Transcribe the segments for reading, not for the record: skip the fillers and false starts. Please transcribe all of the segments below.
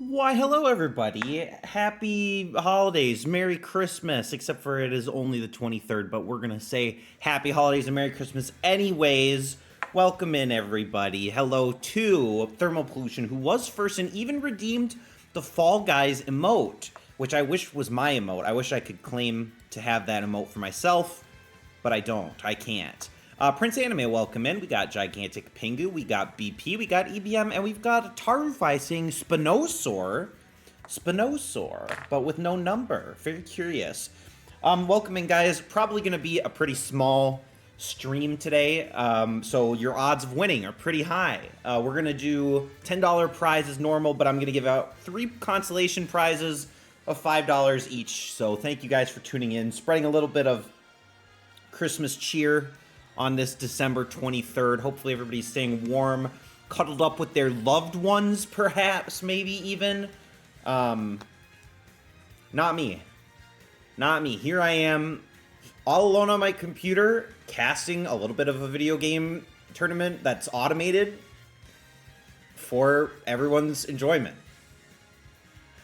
Why, hello everybody. Happy holidays, Merry Christmas, except for it is only the 23rd, but we're going to say Happy Holidays and Merry Christmas anyways. Welcome in, everybody. Hello to Thermal Pollution, who was first and even redeemed the Fall Guys emote, which I wish was my emote. I wish I could claim to have that emote for myself, but I don't. I can't. Prince Anime, welcome in. We got Gigantic Pingu, we got BP, we got EBM, and we've got Tarufai saying Spinosaur, but with no number. Very curious. Welcome in, guys. Probably going to be a pretty small stream today, so your odds of winning are pretty high. We're going to do $10 prize as normal, but I'm going to give out 3 consolation prizes of $5 each. So thank you guys for tuning in, spreading a little bit of Christmas cheer on this December 23rd. Hopefully everybody's staying warm, cuddled up with their loved ones, perhaps, maybe even. Not me. Not me. Here I am, all alone on my computer, casting a little bit of a video game tournament that's automated for everyone's enjoyment.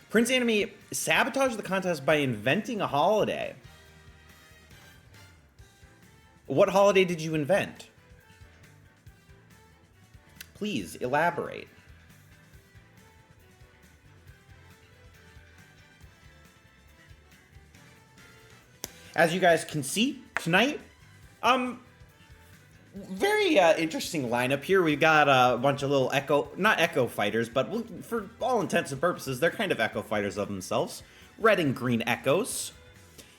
Prince Anime sabotaged the contest by inventing a holiday. What holiday did you invent? Please elaborate. As you guys can see tonight, very interesting lineup here. We've got a bunch of little not echo fighters, but for all intents and purposes, they're kind of echo fighters of themselves. Red and green echoes.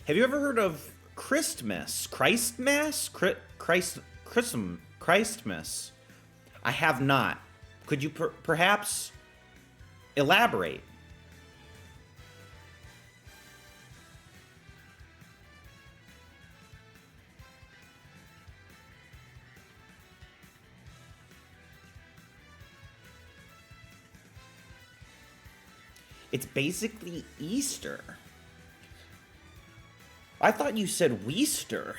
Have you ever heard of Christmas? Christmas? I have not. Could you perhaps elaborate? It's basically Easter. I thought you said Weester.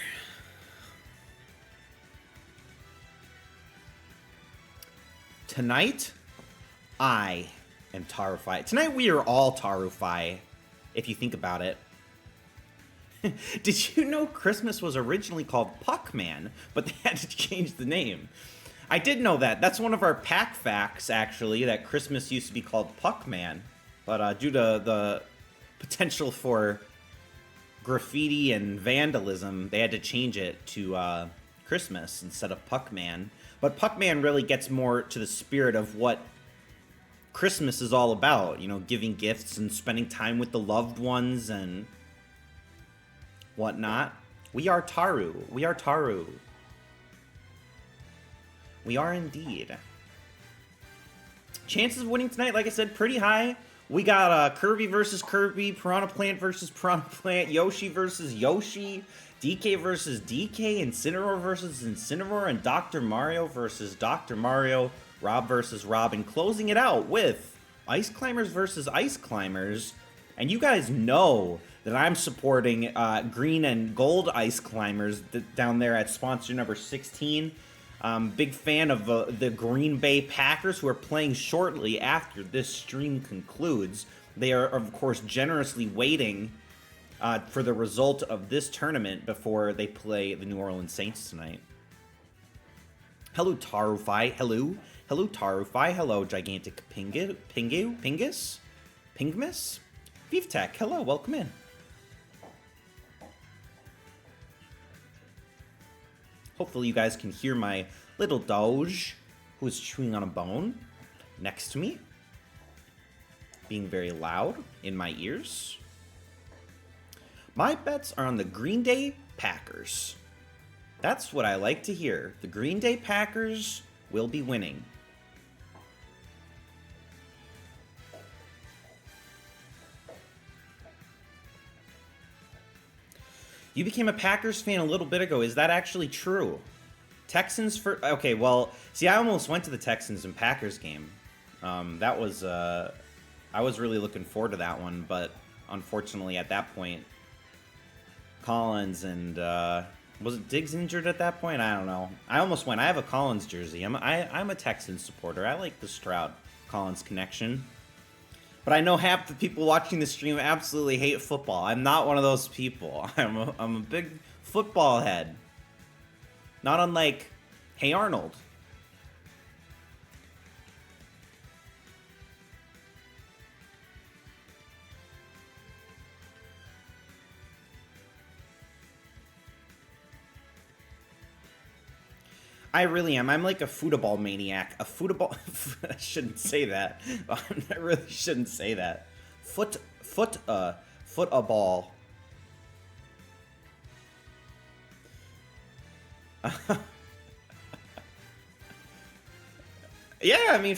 Tonight, I am Tarufai. Tonight we are all Tarufai, if you think about it. Did you know Christmas was originally called Puckman, but they had to change the name? I did know that. That's one of our pack facts, actually, that Christmas used to be called Puckman. But due to the potential for graffiti and vandalism, they had to change it to Christmas instead of Puckman. But Puckman really gets more to the spirit of what Christmas is all about. You know, giving gifts and spending time with the loved ones and whatnot. We are Taru. We are Taru. We are indeed. Chances of winning tonight, like I said, pretty high. We got Kirby versus Kirby, Piranha Plant versus Piranha Plant, Yoshi versus Yoshi, DK versus DK, Incineroar versus Incineroar, and Dr. Mario versus Dr. Mario, Rob versus Rob, and closing it out with Ice Climbers versus Ice Climbers. And you guys know that I'm supporting green and gold Ice Climbers down there at sponsor number 16. Big fan of the Green Bay Packers, who are playing shortly after this stream concludes. They are, of course, generously waiting for the result of this tournament before they play the New Orleans Saints tonight. Hello, Tarufai. Hello. Hello, Tarufai. Hello, Gigantic Pingus? Pingmas? Beeftech. Hello, welcome in. Hopefully you guys can hear my little Doge, who is chewing on a bone next to me, being very loud in my ears. My bets are on the Green Day Packers. That's what I like to hear. The Green Day Packers will be winning. You became a Packers fan a little bit ago. Is that actually true? Texans for... Okay, well, see, I almost went to the Texans and Packers game. That was... I was really looking forward to that one, but unfortunately at that point, Collins and... was it Diggs injured at that point? I don't know. I almost went. I have a Collins jersey. I'm a Texans supporter. I like the Stroud-Collins connection. But I know half the people watching the stream absolutely hate football. I'm not one of those people. I'm a big football head. Not unlike Hey Arnold. I really am. I'm like a football maniac. A football... I shouldn't say that. I really shouldn't say that. Foot-a-ball. Yeah, I mean,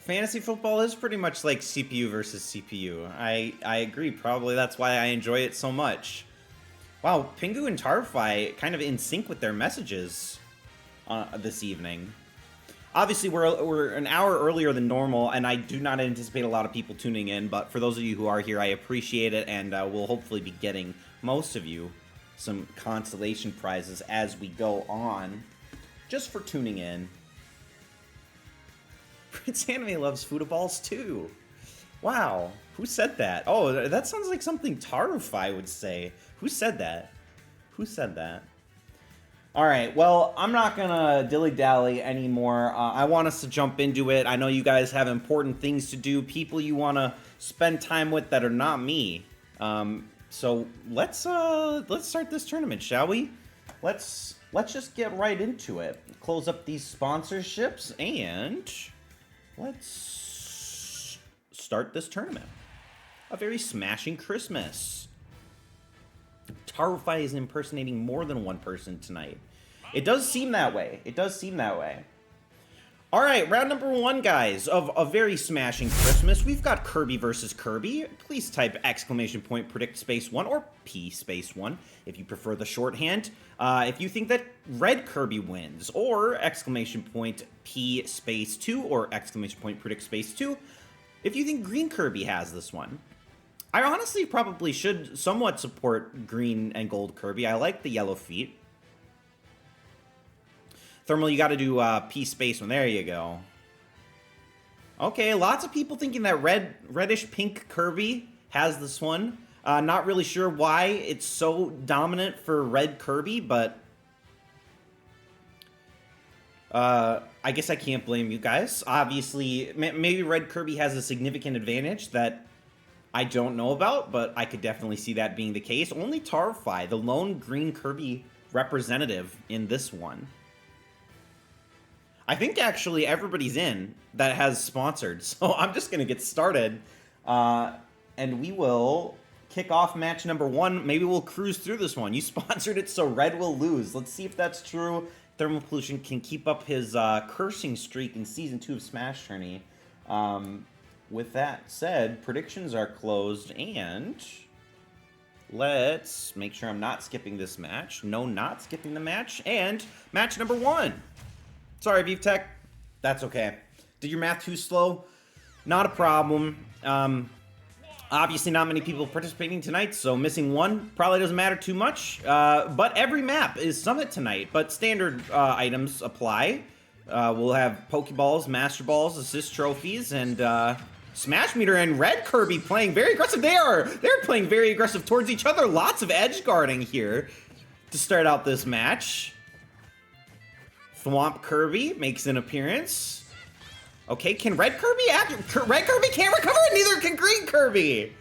fantasy football is pretty much like CPU versus CPU. I agree. Probably that's why I enjoy it so much. Wow, Pingu and Tarfai kind of in sync with their messages this evening. Obviously, we're an hour earlier than normal, and I do not anticipate a lot of people tuning in, but for those of you who are here, I appreciate it, and we'll hopefully be getting most of you some consolation prizes as we go on, just for tuning in. Prince Anime loves footballs too. Wow, who said that? Oh, that sounds like something Tarufai would say. Who said that? Who said that? All right, well, I'm not going to dilly-dally anymore. I want us to jump into it. I know you guys have important things to do, people you want to spend time with that are not me. So let's start this tournament, shall we? Let's just get right into it. Close up these sponsorships, and let's start this tournament. A very smashing Christmas. Tarufai is impersonating more than one person tonight. It does seem that way. It does seem that way. All right, round number 1, guys, of a very smashing Christmas. We've got Kirby versus Kirby. Please type exclamation point predict space 1 or P space 1 if you prefer the shorthand. If you think that red Kirby wins, or exclamation point P space 2 or exclamation point predict space 2 if you think green Kirby has this one. I honestly probably should somewhat support green and gold Kirby. I like the yellow feet. Thermal, you got to do P space 1. There you go. Okay, lots of people thinking that reddish pink Kirby has this one. Not really sure why it's so dominant for red Kirby, but I guess I can't blame you guys. Obviously, maybe red Kirby has a significant advantage that I don't know about, but I could definitely see that being the case. Only Tarfai, the lone green Kirby representative in this one. I think actually everybody's in that has sponsored, so I'm just going to get started, and we will kick off match number 1. Maybe we'll cruise through this one. You sponsored it, so red will lose. Let's see if that's true. Thermal Pollution can keep up his cursing streak in Season 2 of Smash Tourney. With that said, predictions are closed, and let's make sure I'm not skipping this match. No, not skipping the match, and match number 1. Sorry, Beef Tech. That's okay. Did your math too slow? Not a problem. Obviously, not many people participating tonight, so missing 1 probably doesn't matter too much. But every map is Summit tonight, but standard items apply. We'll have Pokeballs, Master Balls, Assist Trophies, and Smash Meter and Red Kirby playing very aggressive. They're playing very aggressive towards each other. Lots of edge guarding here to start out this match. Thwomp Kirby makes an appearance. Okay, can Red Kirby act? Red Kirby can't recover, and neither can Green Kirby.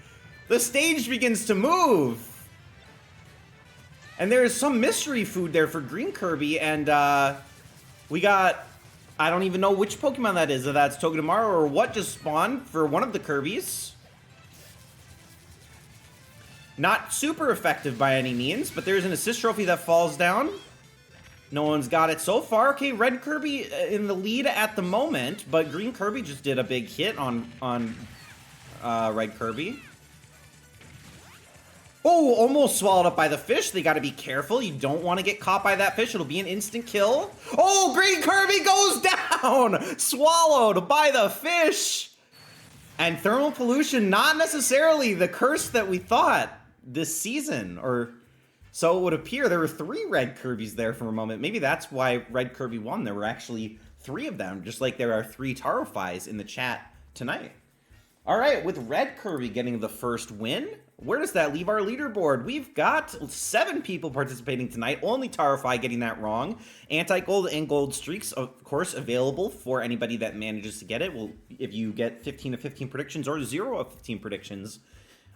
The stage begins to move. And there is some mystery food there for Green Kirby, and we got, I don't even know which Pokemon that is, if that's Togedemaru or what just spawned for one of the Kirbys. Not super effective by any means, but there's an assist trophy that falls down. No one's got it so far. Okay, Red Kirby in the lead at the moment, but Green Kirby just did a big hit on Red Kirby. Oh, almost swallowed up by the fish. They got to be careful. You don't want to get caught by that fish. It'll be an instant kill. Oh, Green Kirby goes down! Swallowed by the fish! And Thermal Pollution, not necessarily the curse that we thought this season, or so it would appear. There were 3 Red Kirbys there for a moment. Maybe that's why Red Kirby won. There were actually 3 of them, just like there are 3 Tarofis in the chat tonight. All right, with Red Kirby getting the first win, where does that leave our leaderboard? We've got 7 people participating tonight, only Tarofai getting that wrong. Anti-gold and gold streaks, of course, available for anybody that manages to get it. Well, if you get 15 of 15 predictions or 0 of 15 predictions,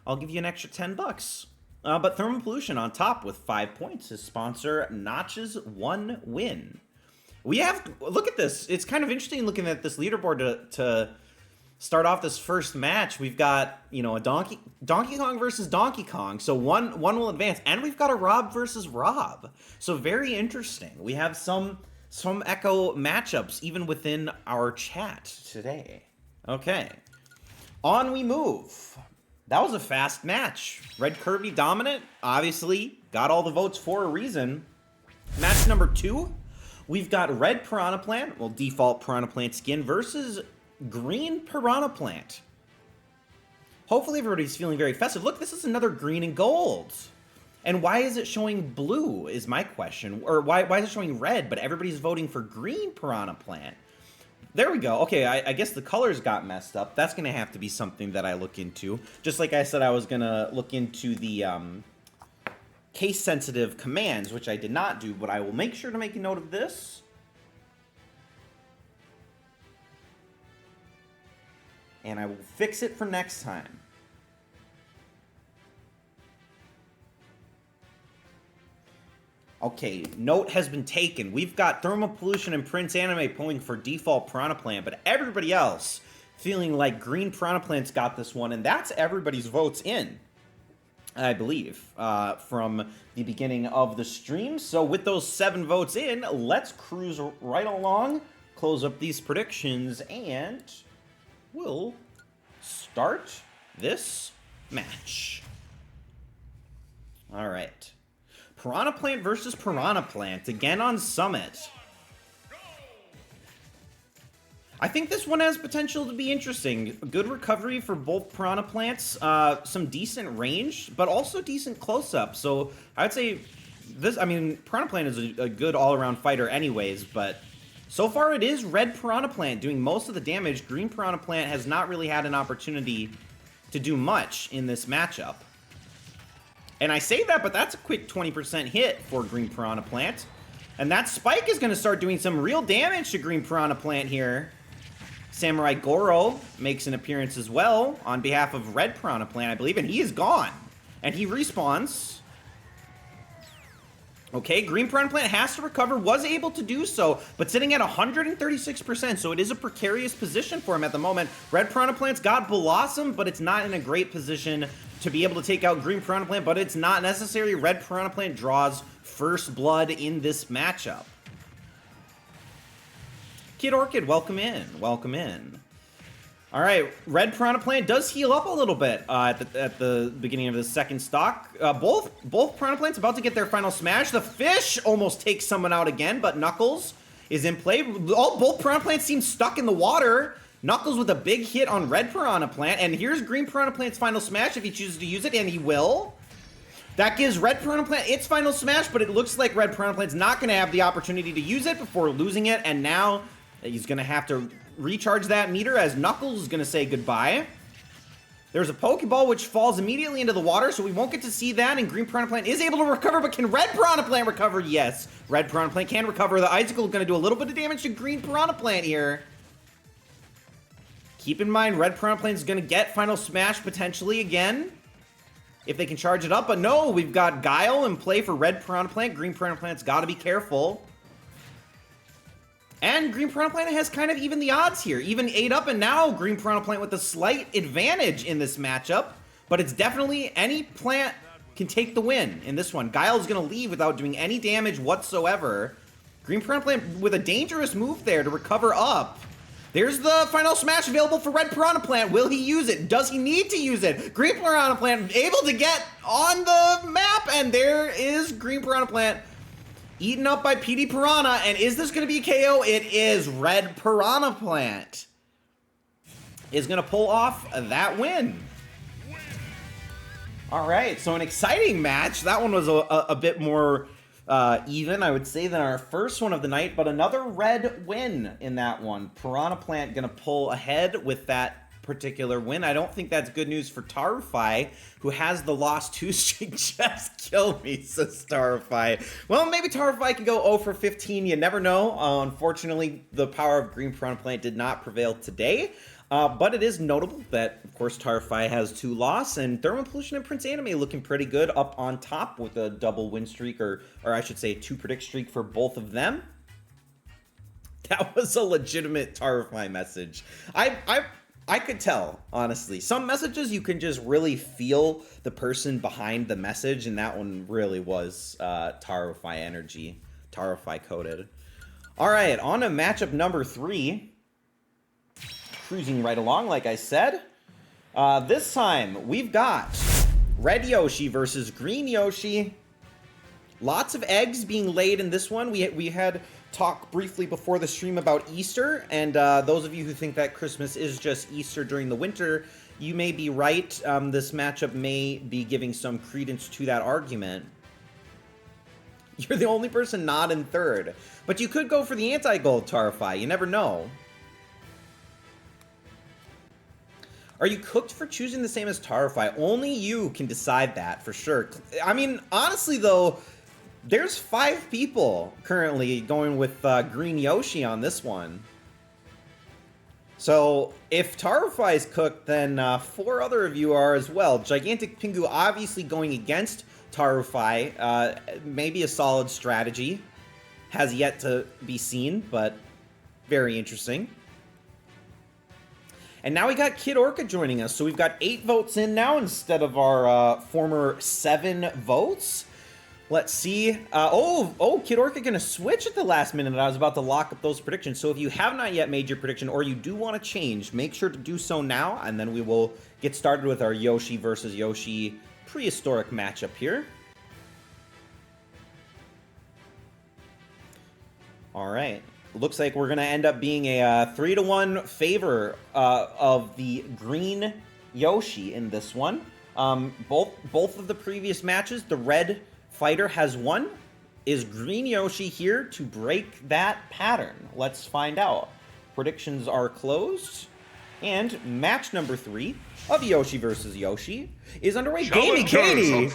I'll give you an extra $10. But Thermal Pollution on top with 5 points. His sponsor notches 1 win. We have, look at this. It's kind of interesting looking at this leaderboard to start off this first match. We've got, you know, a Donkey Kong versus Donkey Kong. So one will advance. And we've got a Rob versus Rob. So very interesting. We have some Echo matchups even within our chat today. Okay. On we move. That was a fast match. Red Kirby dominant, obviously. Got all the votes for a reason. Match number 2, we've got Red Piranha Plant, well, default Piranha Plant skin, versus Green Piranha Plant. Hopefully everybody's feeling very festive. Look, this is another green and gold. And why is it showing blue is my question. Or why is it showing red, but everybody's voting for Green Piranha Plant? There we go. Okay, I guess the colors got messed up. That's going to have to be something that I look into. Just like I said, I was going to look into the case-sensitive commands, which I did not do, but I will make sure to make a note of this. And I will fix it for next time. Okay, note has been taken. We've got Thermal Pollution and Prince Anime pulling for default Piranha Plant, but everybody else feeling like Green Piranha Plant's got this one, and that's everybody's votes in, I believe, from the beginning of the stream. So with those 7 votes in, let's cruise right along close up these predictions, and we'll start this match. All right. Piranha Plant versus Piranha Plant, again on Summit. I think this one has potential to be interesting. Good recovery for both Piranha Plants, some decent range, but also decent close-up. So I would say this, I mean, Piranha Plant is a good all-around fighter anyways, but so far it is Red Piranha Plant doing most of the damage. Green Piranha Plant has not really had an opportunity to do much in this matchup. And I say that, but that's a quick 20% hit for Green Piranha Plant. And that spike is going to start doing some real damage to Green Piranha Plant here. Samurai Goro makes an appearance as well on behalf of Red Piranha Plant, I believe, and he is gone. And he respawns. Okay, Green Piranha Plant has to recover, was able to do so, but sitting at 136%, so it is a precarious position for him at the moment. Red Piranha Plant's got Blossom, but it's not in a great position to be able to take out Green Piranha Plant, but it's not necessary. Red Piranha Plant draws first blood in this matchup. Kid Orchid, welcome in. Welcome in. All right, Red Piranha Plant does heal up a little bit at the beginning of the second stock. Both Piranha Plants about to get their final smash. The fish almost takes someone out again, but Knuckles is in play. Both Piranha Plants seem stuck in the water. Knuckles with a big hit on Red Piranha Plant, and here's Green Piranha Plant's final smash if he chooses to use it, and he will. That gives Red Piranha Plant its final smash, but it looks like Red Piranha Plant's not going to have the opportunity to use it before losing it, and now he's going to have to recharge that meter as Knuckles is going to say goodbye. There's a Pokeball which falls immediately into the water, so we won't get to see that, and Green Piranha Plant is able to recover, but can Red Piranha Plant recover? Yes, Red Piranha Plant can recover. The Icicle is going to do a little bit of damage to Green Piranha Plant here. Keep in mind, Red Piranha Plant is going to get Final Smash potentially again, if they can charge it up, but no, we've got Guile in play for Red Piranha Plant. Green Piranha Plant's got to be careful. And Green Piranha Plant has kind of even the odds here. Even 8 up, and now Green Piranha Plant with a slight advantage in this matchup. But it's definitely any plant can take the win in this one. Guile's going to leave without doing any damage whatsoever. Green Piranha Plant with a dangerous move there to recover up. There's the final smash available for Red Piranha Plant. Will he use it? Does he need to use it? Green Piranha Plant able to get on the map, and there is Green Piranha Plant eaten up by PD Piranha, and is this going to be a KO? It is. Red Piranha Plant is going to pull off that win. All right, so an exciting match. That one was a bit more even, I would say, than our first one of the night, but another red win in that one. Piranha Plant going to pull ahead with that particular win. I don't think that's good news for Tarfai, who has the lost 2 streak. Just kill me, says Tarfai. Well, maybe Tarfai can go 0 for 15. You never know. Unfortunately, the power of Green Piranha Plant did not prevail today. But it is notable that, of course, Tarfai has 2 losses, and Thermal Pollution and Prince Anime looking pretty good up on top with a double win streak, or I should say 2 predict streak for both of them. That was a legitimate Tarfai message. I could tell, honestly. Some messages you can just really feel the person behind the message, and that one really was Tarfai energy, Tarfai coded. All right, on to matchup number 3. Cruising right along, like I said. This time, we've got Red Yoshi versus Green Yoshi. Lots of eggs being laid in this one. We had talked briefly before the stream about Easter, and those of you who think that Christmas is just Easter during the winter, you may be right. This matchup may be giving some credence to that argument. You're the only person not in third, but you could go for the anti-gold Tarfai. You never know. Are you cooked for choosing the same as Tarfai? Only you can decide that for sure. I mean, honestly though, there's 5 people currently going with Green Yoshi on this one. So if Tarfai is cooked, then 4 other of you are as well. Gigantic Pingu obviously going against Tarfai. Maybe a solid strategy. Has yet to be seen, but very interesting. And now we got Kid Orca joining us. So we've got 8 votes in now instead of our former 7 votes. Let's see. Kid Orca gonna switch at the last minute. I was about to lock up those predictions. So if you have not yet made your prediction or you do want to change, make sure to do so now, and then we will get started with our Yoshi versus Yoshi prehistoric matchup here. All right. Looks like we're gonna end up being a 3-to-1 favor of the green Yoshi in this one. Both of the previous matches, the red fighter has won. Is green Yoshi here to break that pattern? Let's find out. Predictions are closed. And match number 3 of Yoshi versus Yoshi is underway. Gamey Katie!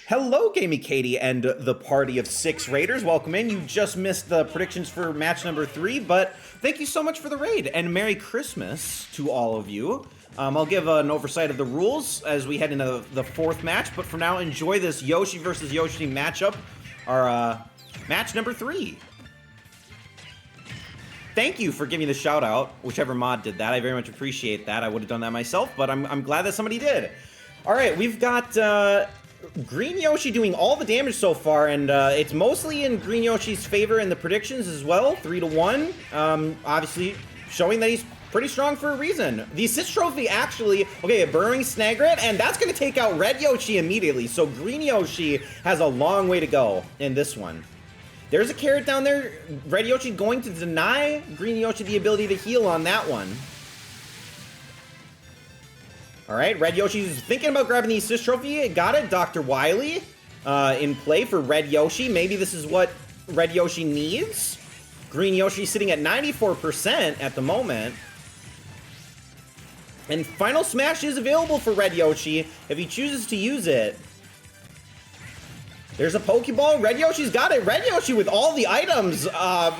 Hello, Gamey Katie and the party of 6 raiders. Welcome in. You just missed the predictions for match number 3, but thank you so much for the raid. And Merry Christmas to all of you. I'll give an oversight of the rules as we head into the 4th match, but for now, enjoy this Yoshi versus Yoshi matchup, our match number 3. Thank you for giving the shout out, whichever mod did that. I very much appreciate that. I would have done that myself, but I'm glad that somebody did. All right, we've got green Yoshi doing all the damage so far, and it's mostly in green Yoshi's favor in the predictions as well, 3-to-1. Obviously, showing that he's pretty strong for a reason. The assist trophy actually, okay, a burrowing Snagret, and that's going to take out red Yoshi immediately. So green Yoshi has a long way to go in this one. There's a carrot down there. Red Yoshi going to deny green Yoshi the ability to heal on that one. All right, red Yoshi's thinking about grabbing the assist trophy. Got it, Dr. Wily in play for red Yoshi. Maybe this is what red Yoshi needs. Green Yoshi sitting at 94% at the moment. And Final Smash is available for red Yoshi if he chooses to use it. There's a Pokeball. Red Yoshi's got it. Red Yoshi with all the items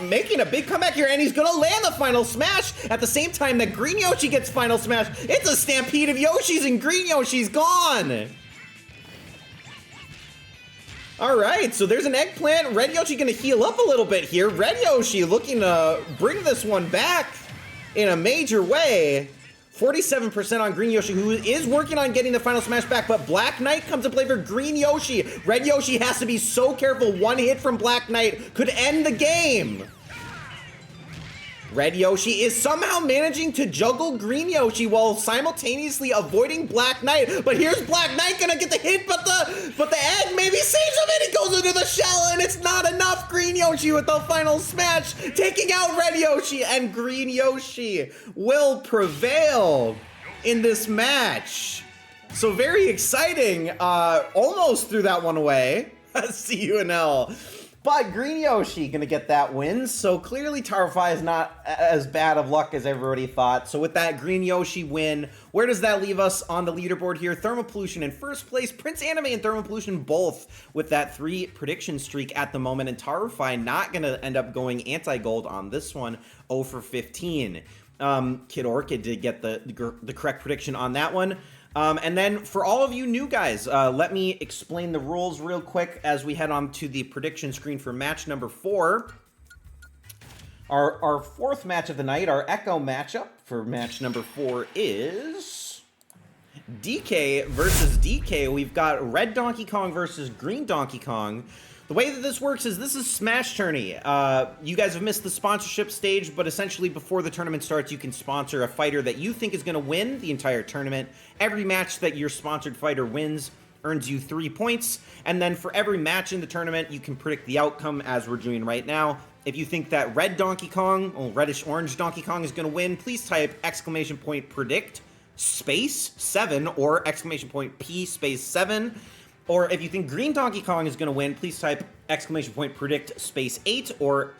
making a big comeback here, and he's going to land the Final Smash at the same time that Green Yoshi gets Final Smash. It's a stampede of Yoshis, and Green Yoshi's gone. All right, so there's an eggplant. Red Yoshi going to heal up a little bit here. Red Yoshi looking to bring this one back in a major way. 47% on Green Yoshi, who is working on getting the Final Smash back, but Black Knight comes to play for Green Yoshi. Red Yoshi has to be so careful. One hit from Black Knight could end the game. Red Yoshi is somehow managing to juggle Green Yoshi while simultaneously avoiding Black Knight. But here's Black Knight gonna get the hit, but the egg maybe saves him, and he goes into the shell, and it's not enough. Green Yoshi with the Final Smash, taking out Red Yoshi, and Green Yoshi will prevail in this match. So very exciting. Almost threw that one away. See you in L. But Green Yoshi gonna get that win, so clearly Tarfai is not as bad of luck as everybody thought. So with that Green Yoshi win, where does that leave us on the leaderboard here? Thermal Pollution in first place, Prince Anime and Thermal Pollution both with that 3 prediction streak at the moment, and Tarfai not gonna end up going anti-gold on this one, 0 for 15. Kid Orchid did get the correct prediction on that one. And then for all of you new guys, let me explain the rules real quick as we head on to the prediction screen for match number 4. Our 4th match of the night, our Echo matchup for match number 4 is DK versus DK. We've got Red Donkey Kong versus Green Donkey Kong. The way that this works is this is Smash Tourney. You guys have missed the sponsorship stage, but essentially before the tournament starts, you can sponsor a fighter that you think is going to win the entire tournament. Every match that your sponsored fighter wins earns you 3 points, and then for every match in the tournament, you can predict the outcome as we're doing right now. If you think that Red Donkey Kong, or reddish-orange Donkey Kong is going to win, please type !predict space 7 or !P space 7. Or if you think Green Donkey Kong is going to win, please type !predict space 8 or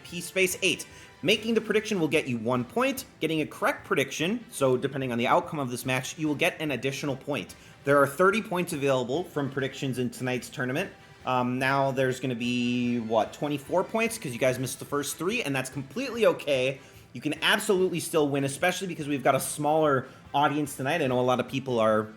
!P space 8. Making the prediction will get you 1 point. Getting a correct prediction, so depending on the outcome of this match, you will get an additional point. There are 30 points available from predictions in tonight's tournament. Now there's going to be, 24 points because you guys missed the first 3, and that's completely okay. You can absolutely still win, especially because we've got a smaller audience tonight. I know a lot of people are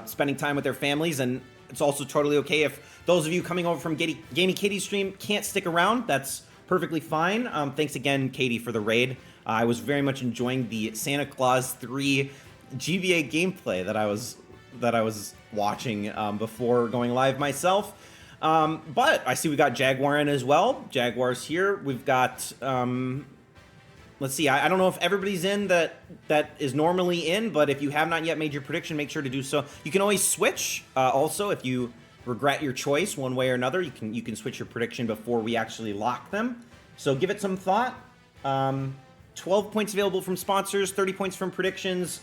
spending time with their families, and it's also totally okay if those of you coming over from Gamey Katie's stream can't stick around. That's perfectly fine. Thanks again, Katie, for the raid. I was very much enjoying the Santa Claus 3 GBA gameplay that I was that I was watching before going live myself. But I see we got Jaguar in as well. Jaguar's here. We've got, let's see, I don't know if everybody's in that is normally in, but if you have not yet made your prediction, make sure to do so. You can always switch. Also, if you regret your choice one way or another, you can switch your prediction before we actually lock them. So give it some thought. 12 points available from sponsors, 30 points from predictions.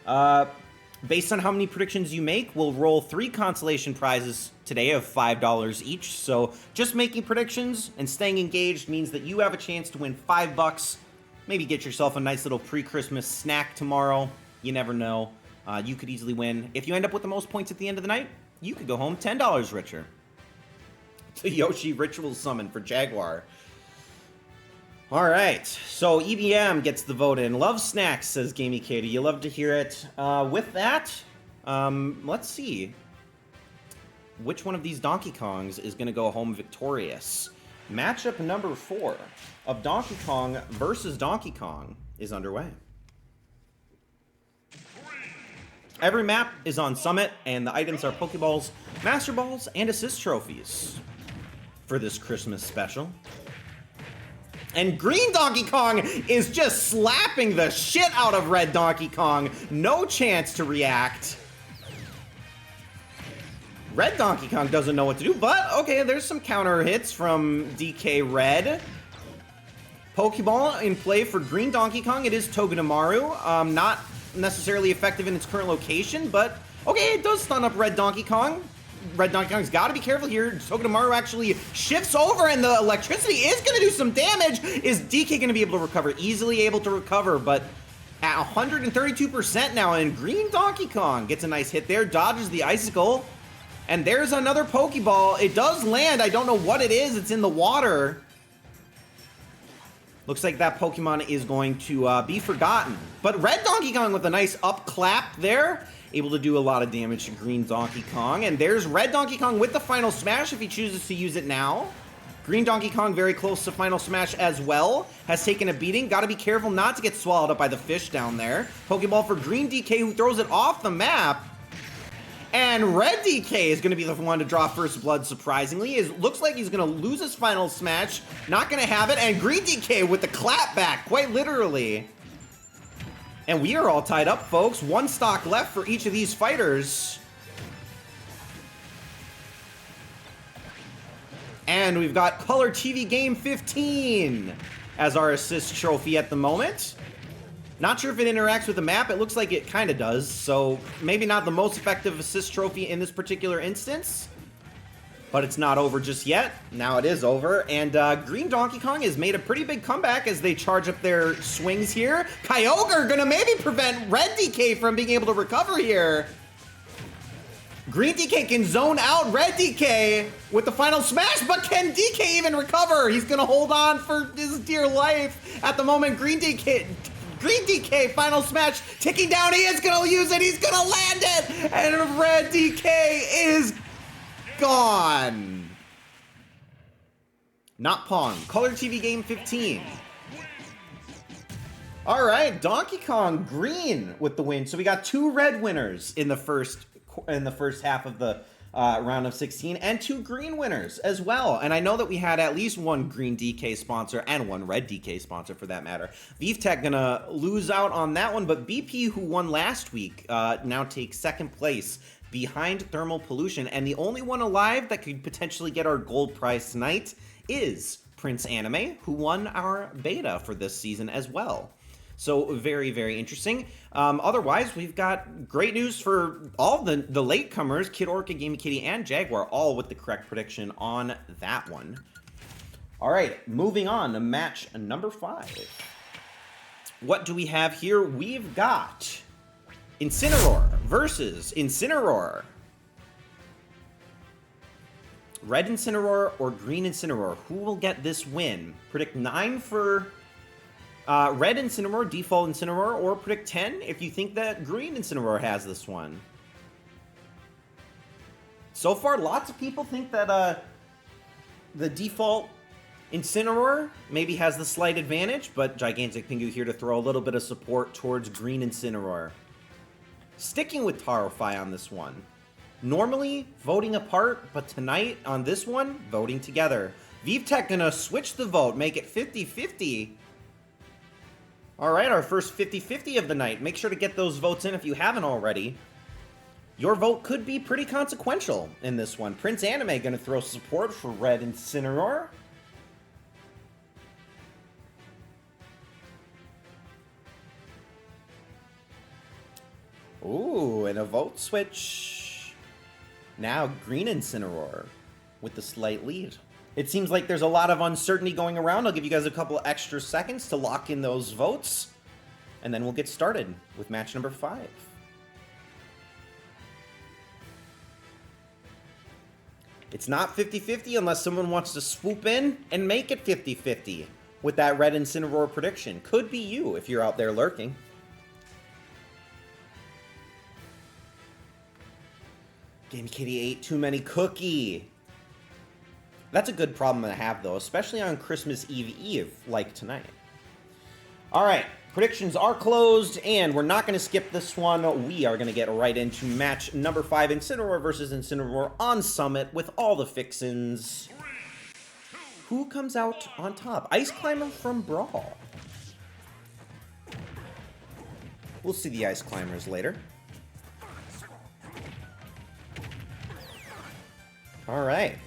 Based on how many predictions you make, we'll roll 3 consolation prizes today of $5 each. So just making predictions and staying engaged means that you have a chance to win $5. Maybe get yourself a nice little pre-Christmas snack tomorrow. You never know. You could easily win. If you end up with the most points at the end of the night, you could go home $10 richer. The Yoshi Ritual Summon for Jaguar. All right, so EBM gets the vote in. Love snacks, says Gamey Katie. You love to hear it. With that, let's see. Which one of these Donkey Kongs is going to go home victorious? Matchup number 4 of Donkey Kong versus Donkey Kong is underway. Every map is on Summit, and the items are Pokeballs, Master Balls, and Assist Trophies for this Christmas special. And Green Donkey Kong is just slapping the shit out of Red Donkey Kong. No chance to react. Red Donkey Kong doesn't know what to do, but okay, there's some counter hits from DK Red. Pokeball in play for Green Donkey Kong. It is Togedemaru. Not necessarily effective in its current location, but okay, it does stun up Red Donkey Kong. Red Donkey Kong's got to be careful here. Togedemaru actually shifts over, and the electricity is going to do some damage. Is DK going to be able to recover? Easily able to recover, but at 132% now, and Green Donkey Kong gets a nice hit there, dodges the icicle, and there's another Pokeball. It does land. I don't know what it is. It's in the water. Looks like that Pokemon is going to be forgotten. But Red Donkey Kong with a nice up clap there, able to do a lot of damage to Green Donkey Kong. And there's Red Donkey Kong with the Final Smash if he chooses to use it now. Green Donkey Kong very close to Final Smash as well. Has taken a beating. Got to be careful not to get swallowed up by the fish down there. Pokeball for Green DK, who throws it off the map. And Red DK is going to be the one to draw first blood, surprisingly. It looks like he's going to lose his Final Smash. Not going to have it. And Green DK with the clap back, quite literally. And we are all tied up, folks. 1 stock left for each of these fighters. And we've got Color TV Game 15 as our assist trophy at the moment. Not sure if it interacts with the map. It looks like it kind of does, so maybe not the most effective assist trophy in this particular instance. But it's not over just yet. Now it is over, and Green Donkey Kong has made a pretty big comeback as they charge up their swings here. Kyogre gonna maybe prevent Red DK from being able to recover here. Green DK can zone out Red DK with the Final Smash, but can DK even recover? He's gonna hold on for his dear life. At the moment, Green DK, Final Smash, ticking down. He is going to use it. He's going to land it. And Red DK is gone. Not Pong. Color TV Game 15. All right, Donkey Kong Green with the win. So we got 2 red winners in the first half of the round of 16, and 2 green winners as well. And I know that we had at least 1 green DK sponsor and 1 red DK sponsor for that matter. VTech gonna lose out on that one, but BP, who won last week, now takes 2nd place behind Thermal Pollution. And the only one alive that could potentially get our gold prize tonight is Prince Anime, who won our beta for this season as well. So very, very interesting. Otherwise, we've got great news for all the latecomers, Kid Orca, Gamey Kitty, and Jaguar, all with the correct prediction on that one. All right, moving on to match number 5. What do we have here? We've got Incineroar versus Incineroar. Red Incineroar or Green Incineroar? Who will get this win? Predict 9 for Red Incineroar, default Incineroar, or predict 10 if you think that Green Incineroar has this one. So far, lots of people think that the default Incineroar maybe has the slight advantage, but Gigantic Pingu here to throw a little bit of support towards Green Incineroar. Sticking with Tarify on this one. Normally, voting apart, but tonight, on this one, voting together. ViveTech gonna switch the vote, make it 50-50. Alright, our first 50-50 of the night. Make sure to get those votes in if you haven't already. Your vote could be pretty consequential in this one. Prince Anime gonna throw support for Red Incineroar. Ooh, and a vote switch. Now Green Incineroar with the slight lead. It seems like there's a lot of uncertainty going around. I'll give you guys a couple extra seconds to lock in those votes. And then we'll get started with match number 5. It's not 50-50 unless someone wants to swoop in and make it 50-50 with that Red Incineroar prediction. Could be you if you're out there lurking. Game Kitty ate too many cookie. That's a good problem to have, though, especially on Christmas Eve like tonight. All right, predictions are closed, and we're not going to skip this one. We are going to get right into match number 5, Incineroar versus Incineroar on Summit with all the fixins. Who comes out on top? Ice Climber from Brawl. We'll see the Ice Climbers later. All right.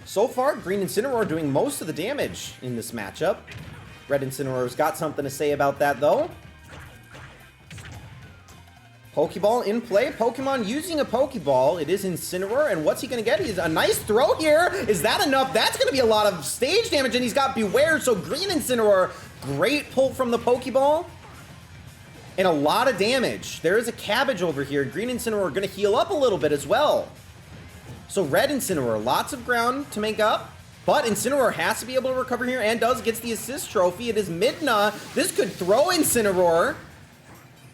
So far, Green Incineroar doing most of the damage in this matchup. Red Incineroar's got something to say about that, though. Pokeball in play. Pokemon using a Pokeball. It is Incineroar, and what's he going to get? He's a nice throw here. Is that enough? That's going to be a lot of stage damage, and he's got Beware, so Green Incineroar, great pull from the Pokeball. And a lot of damage. There is a cabbage over here. Green Incineroar going to heal up a little bit as well. So Red Incineroar, lots of ground to make up, but Incineroar has to be able to recover here and gets the assist trophy. It is Midna. This could throw Incineroar.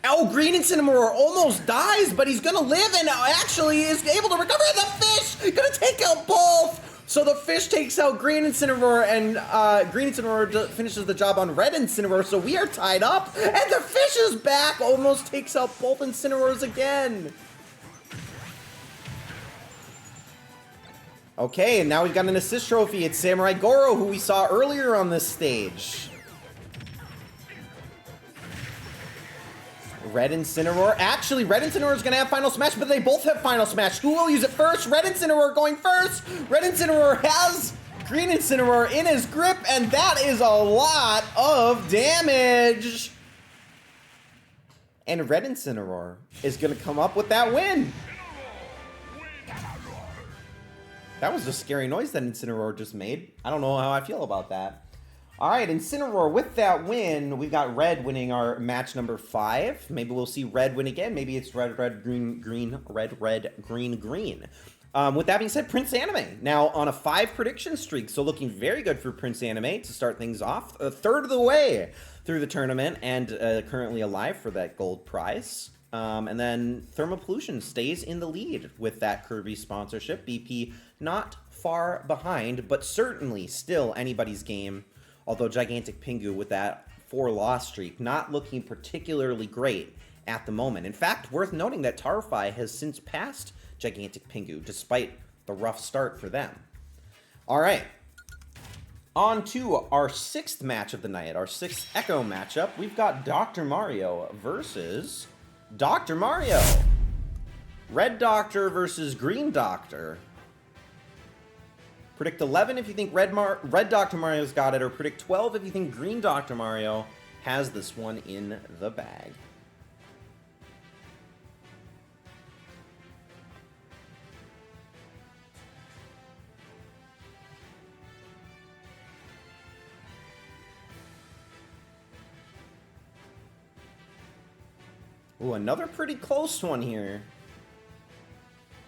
Oh, Green Incineroar almost dies, but he's going to live and actually is able to recover. The fish going to take out both. So the fish takes out Green Incineroar, and Green Incineroar finishes the job on Red Incineroar. So we are tied up, and the fish is back. Almost takes out both Incineroars again. Okay, and now we've got an assist trophy. It's Samurai Goro, who we saw earlier on this stage. Red Incineroar. Actually, Red Incineroar is going to have Final Smash, but they both have Final Smash. Who will use it first? Red Incineroar going first. Red Incineroar has Green Incineroar in his grip, and that is a lot of damage. And Red Incineroar is going to come up with that win. That was a scary noise that Incineroar just made. I don't know how I feel about that. All right, Incineroar with that win. We've got Red winning our match number 5. Maybe we'll see Red win again. Maybe it's Red, Red, Green, Green, Red, Red, Green, Green. With that being said, Prince Anime now on a 5 prediction streak. So looking very good for Prince Anime to start things off. A third of the way through the tournament and currently alive for that gold prize. And then Thermal Pollution stays in the lead with that Kirby sponsorship. BP not far behind, but certainly still anybody's game. Although Gigantic Pingu with that 4-loss streak not looking particularly great at the moment. In fact, worth noting that Tarify has since passed Gigantic Pingu despite the rough start for them. All right. On to our 6th match of the night, our 6th Echo matchup. We've got Dr. Mario versus Dr. Mario. Red Doctor versus Green Doctor. Predict 11 if you think Red Dr. Mario's got it, or predict 12 if you think Green Dr. Mario has this one in the bag. Ooh, another pretty close one here.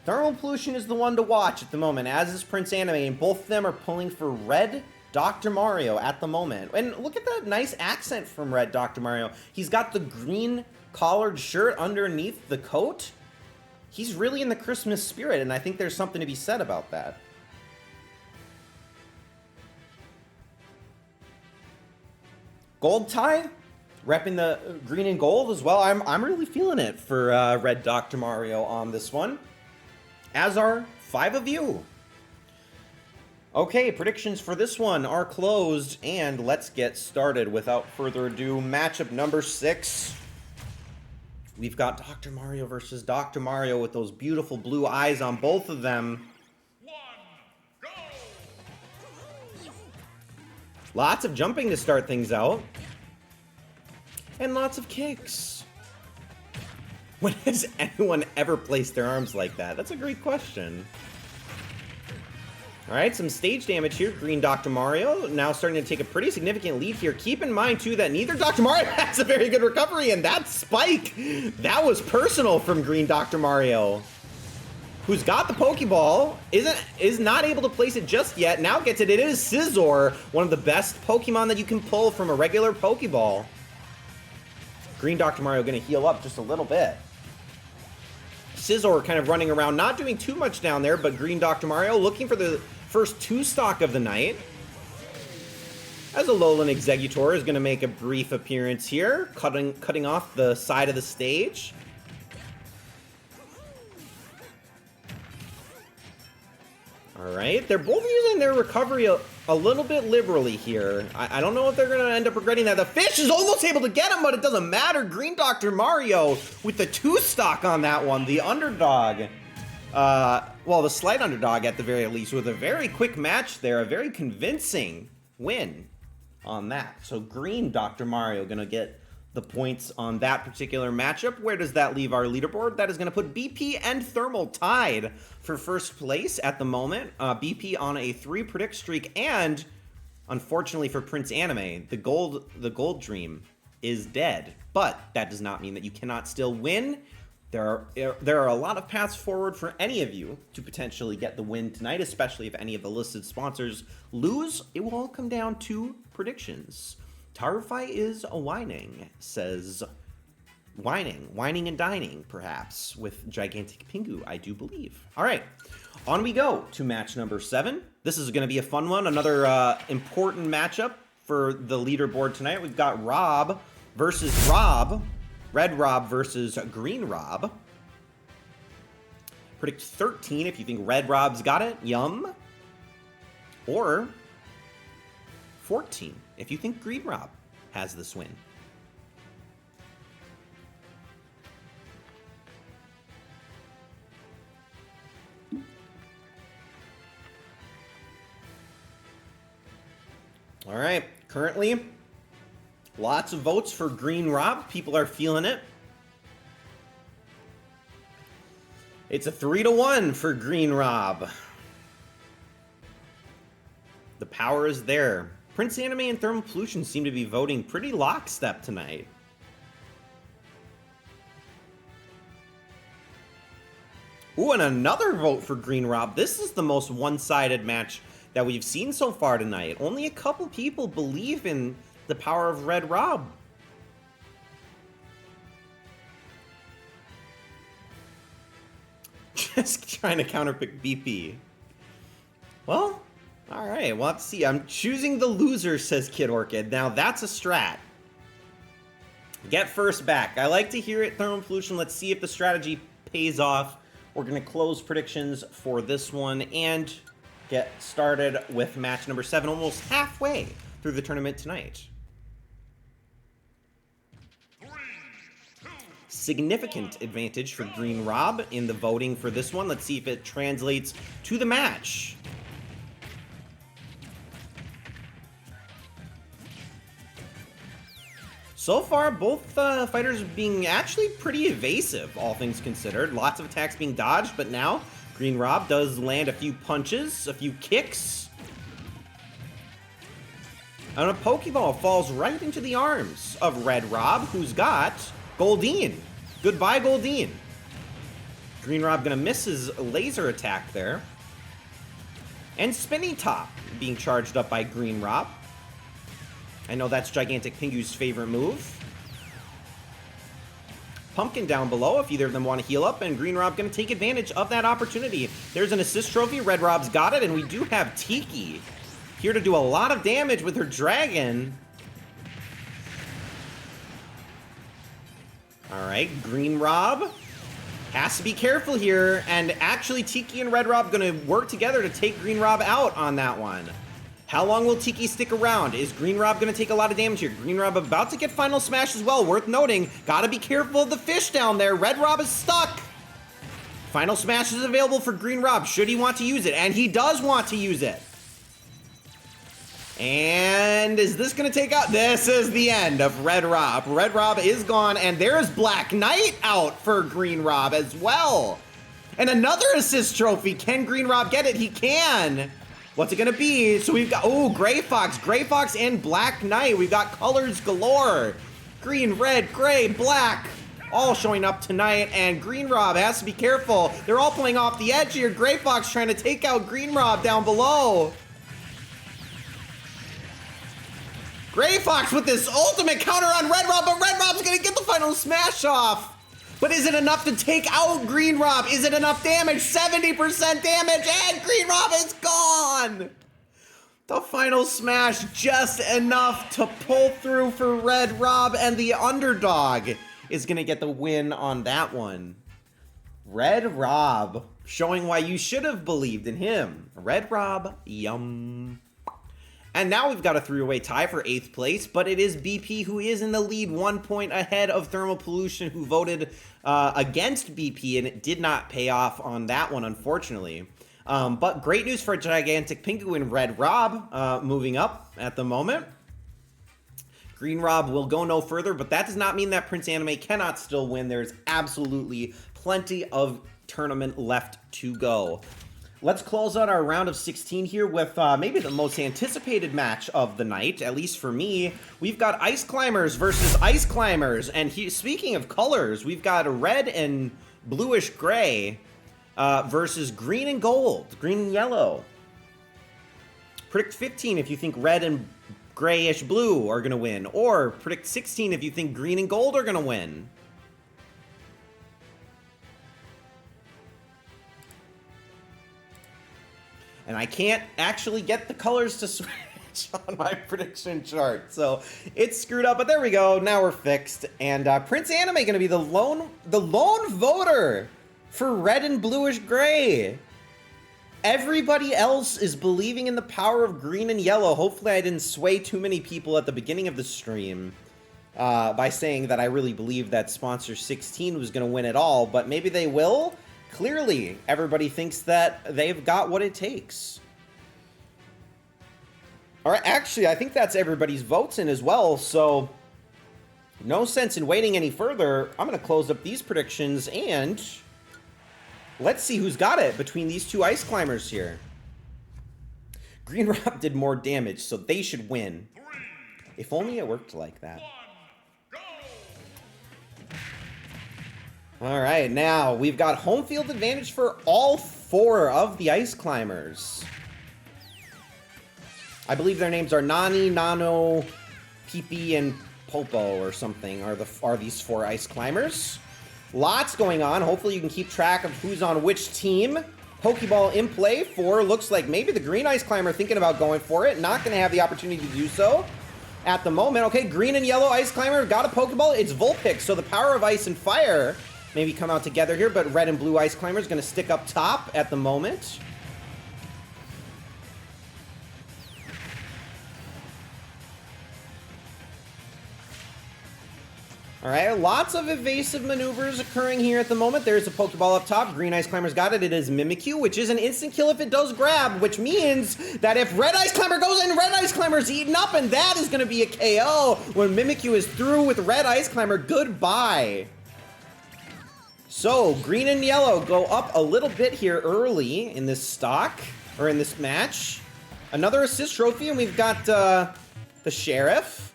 Thermal Pollution is the one to watch at the moment, as is Prince Anime, and both of them are pulling for Red Dr. Mario at the moment. And look at that nice accent from Red Dr. Mario. He's got the green collared shirt underneath the coat. He's really in the Christmas spirit, and I think there's something to be said about that. Gold tie? Repping the green and gold as well. I'm really feeling it for Red Dr. Mario on this one. As are 5 of you. Okay, predictions for this one are closed, and let's get started. Without further ado, matchup number 6. We've got Dr. Mario versus Dr. Mario with those beautiful blue eyes on both of them. Lots of jumping to start things out. And lots of kicks. When has anyone ever placed their arms like that? That's a great question. Alright, some stage damage here. Green Dr. Mario now starting to take a pretty significant lead here. Keep in mind, too, that neither Dr. Mario has a very good recovery, and that spike, that was personal from Green Dr. Mario, who's got the Pokeball, is not able to place it just yet. Now gets it. It is Scizor, one of the best Pokemon that you can pull from a regular Pokeball. Green Dr. Mario going to heal up just a little bit. Scizor kind of running around, not doing too much down there, but Green Dr. Mario looking for the first 2 stock of the night. As Alolan Exeggutor is going to make a brief appearance here, cutting off the side of the stage. Alright, they're both using their recovery a little bit liberally here. I don't know if they're going to end up regretting that. The fish is almost able to get him, but it doesn't matter. Green Dr. Mario with the 2 stock on that one. The underdog. Well, the slight underdog at the very least, with a very quick match there. A very convincing win on that. So Green Dr. Mario going to get the points on that particular matchup. Where does that leave our leaderboard? That is going to put BP and Thermal tied for first place at the moment. BP on a 3 predict streak, and unfortunately for Prince Anime, the gold dream is dead. But that does not mean that you cannot still win. There are a lot of paths forward for any of you to potentially get the win tonight, especially if any of the listed sponsors lose. It will all come down to predictions. Tarify is a whining, says whining and dining, perhaps, with Gigantic Pingu, I do believe. All right, on we go to match number 7. This is going to be a fun one, another important matchup for the leaderboard tonight. We've got Rob versus Rob, Red Rob versus Green Rob. Predict 13 if you think Red Rob's got it, yum. Or 14 if you think Green Rob has this win. All right, currently, lots of votes for Green Rob. People are feeling it. It's a 3-1 for Green Rob. The power is there. Prince Anime and Thermal Pollution seem to be voting pretty lockstep tonight. Ooh, and another vote for Green Rob. This is the most one-sided match that we've seen so far tonight. Only a couple people believe in the power of Red Rob. Just trying to counterpick BP. Well, all right, we'll have to see. I'm choosing the loser, says Kid Orchid. Now, that's a strat. Get first back. I like to hear it, Thermal Pollution. Let's see if the strategy pays off. We're going to close predictions for this one and get started with match number 7, almost halfway through the tournament tonight. Significant advantage for Green Rob in the voting for this one. Let's see if it translates to the match. So far, both fighters being actually pretty evasive, all things considered. Lots of attacks being dodged, but now Green Rob does land a few punches, a few kicks. And a Pokeball falls right into the arms of Red Rob, who's got Goldeen. Goodbye, Goldeen. Green Rob gonna miss his laser attack there. And Spinny Top being charged up by Green Rob. I know that's Gigantic Pingu's favorite move. Pumpkin down below if either of them want to heal up, and Green Rob going to take advantage of that opportunity. There's an assist trophy. Red Rob's got it, and we do have Tiki here to do a lot of damage with her dragon. All right, Green Rob has to be careful here, and actually Tiki and Red Rob gonna work together to take Green Rob out on that one. How long will Tiki stick around? Is Green Rob gonna take a lot of damage here? Green Rob about to get Final Smash as well, worth noting. Gotta be careful of the fish down there. Red Rob is stuck. Final Smash is available for Green Rob, should he want to use it, and he does want to use it. And is this gonna take out? This is the end of Red Rob. Red Rob is gone, and there's Black Knight out for Green Rob as well. And another assist trophy. Can Green Rob get it? He can. What's it gonna be? So we've got, oh, Gray Fox and Black Knight. We've got colors galore. Green, red, gray, black, all showing up tonight, and Green Rob has to be careful. They're all playing off the edge here. Gray Fox trying to take out Green Rob down below. Gray Fox with this ultimate counter on Red Rob, but Red Rob's gonna get the Final Smash off. But is it enough to take out Green Rob? Is it enough damage? 70% damage, and Green Rob is gone. The Final Smash just enough to pull through for Red Rob, and the underdog is gonna get the win on that one. Red Rob, showing why you should have believed in him. Red Rob, yum. And now we've got a three-way tie for 8th place, but it is BP who is in the lead, 1 point ahead of Thermal Pollution, who voted against BP, and it did not pay off on that one, unfortunately. But great news for Gigantic Pingu and Red Rob moving up at the moment. Green Rob will go no further, but that does not mean that Prince Anime cannot still win. There's absolutely plenty of tournament left to go. Let's close out our round of 16 here with maybe the most anticipated match of the night, at least for me. We've got Ice Climbers versus Ice Climbers, and speaking of colors, we've got red and bluish gray versus green and gold, green and yellow. Predict 15 if you think red and grayish blue are going to win, or predict 16 if you think green and gold are going to win. And I can't actually get the colors to switch on my prediction chart, so it's screwed up, but there we go. Now we're fixed. And Prince Anime gonna be the lone voter for red and bluish gray. Everybody else is believing in the power of green and yellow. Hopefully I didn't sway too many people at the beginning of the stream by saying that I really believe that sponsor 16 was gonna win it all, but maybe they will. Clearly, everybody thinks that they've got what it takes. All right, actually, I think that's everybody's votes in as well, so no sense in waiting any further. I'm going to close up these predictions, and let's see who's got it between these two Ice Climbers here. Green Rob did more damage, so they should win. If only it worked like that. All right, now we've got home field advantage for all 4 of the Ice Climbers. I believe their names are Nani, Nano, Peepee, and Popo or something are these 4 Ice Climbers. Lots going on. Hopefully you can keep track of who's on which team. Pokeball in play for, looks like maybe the green Ice Climber thinking about going for it. Not going to have the opportunity to do so at the moment. Okay, green and yellow Ice Climber got a Pokeball. It's Vulpix, so the power of ice and fire maybe come out together here, but red and blue Ice Climber is going to stick up top at the moment. All right, lots of evasive maneuvers occurring here at the moment. There's a Pokeball up top. Green Ice Climber's got it. It is Mimikyu, which is an instant kill if it does grab, which means that if Red Ice Climber goes in, Red Ice Climber's eaten up, and that is going to be a KO when Mimikyu is through with Red Ice Climber. Goodbye. So, green and yellow go up a little bit here early in this stock, or in this match. Another assist trophy, and we've got the Sheriff.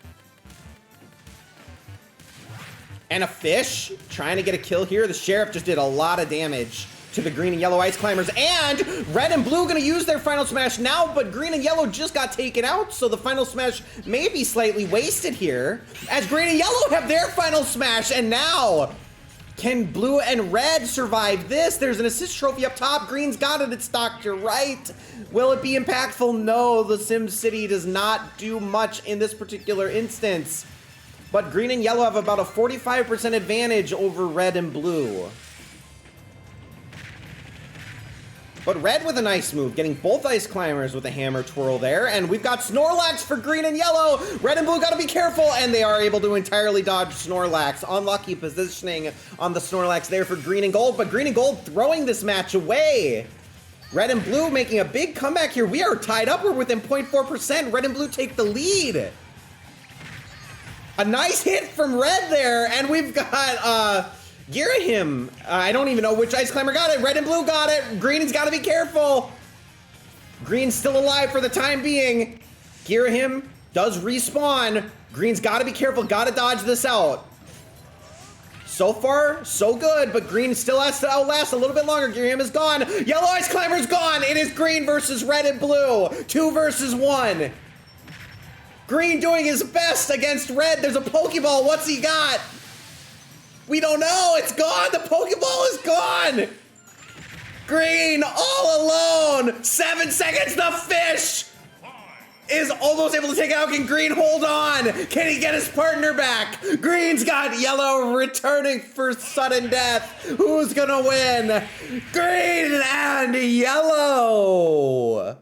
And a fish, trying to get a kill here. The Sheriff just did a lot of damage to the green and yellow Ice Climbers. And red and blue gonna use their Final Smash now, but green and yellow just got taken out, so the Final Smash may be slightly wasted here, as green and yellow have their Final Smash, and now can blue and red survive this? There's an assist trophy up top. Green's got it. It's Dr. Right. Will it be impactful? No, the Sim City does not do much in this particular instance. But green and yellow have about a 45% advantage over red and blue. But red with a nice move, getting both ice climbers with a hammer twirl there. And we've got Snorlax for green and yellow. Red and blue gotta be careful, and they are able to entirely dodge Snorlax. Unlucky positioning on the Snorlax there for green and gold, but green and gold throwing this match away. Red and blue making a big comeback here. We are tied up, we're within 0.4%. Red and blue take the lead. A nice hit from red there, and we've got, Girahim. I don't even know which ice climber got it. Red and blue got it. Green's got to be careful. Green's still alive for the time being. Girahim does respawn. Green's got to be careful. Got to dodge this out. So far, so good, but green still has to outlast a little bit longer. Girahim is gone. Yellow ice climber's gone. It is green versus red and blue. 2 versus 1. Green doing his best against red. There's a Pokeball. What's he got? We don't know. It's gone. The Pokeball is gone. Green all alone. 7 seconds. The fish is almost able to take it out. Can Green hold on? Can he get his partner back? Green's got yellow returning for sudden death. Who's gonna win? Green and yellow.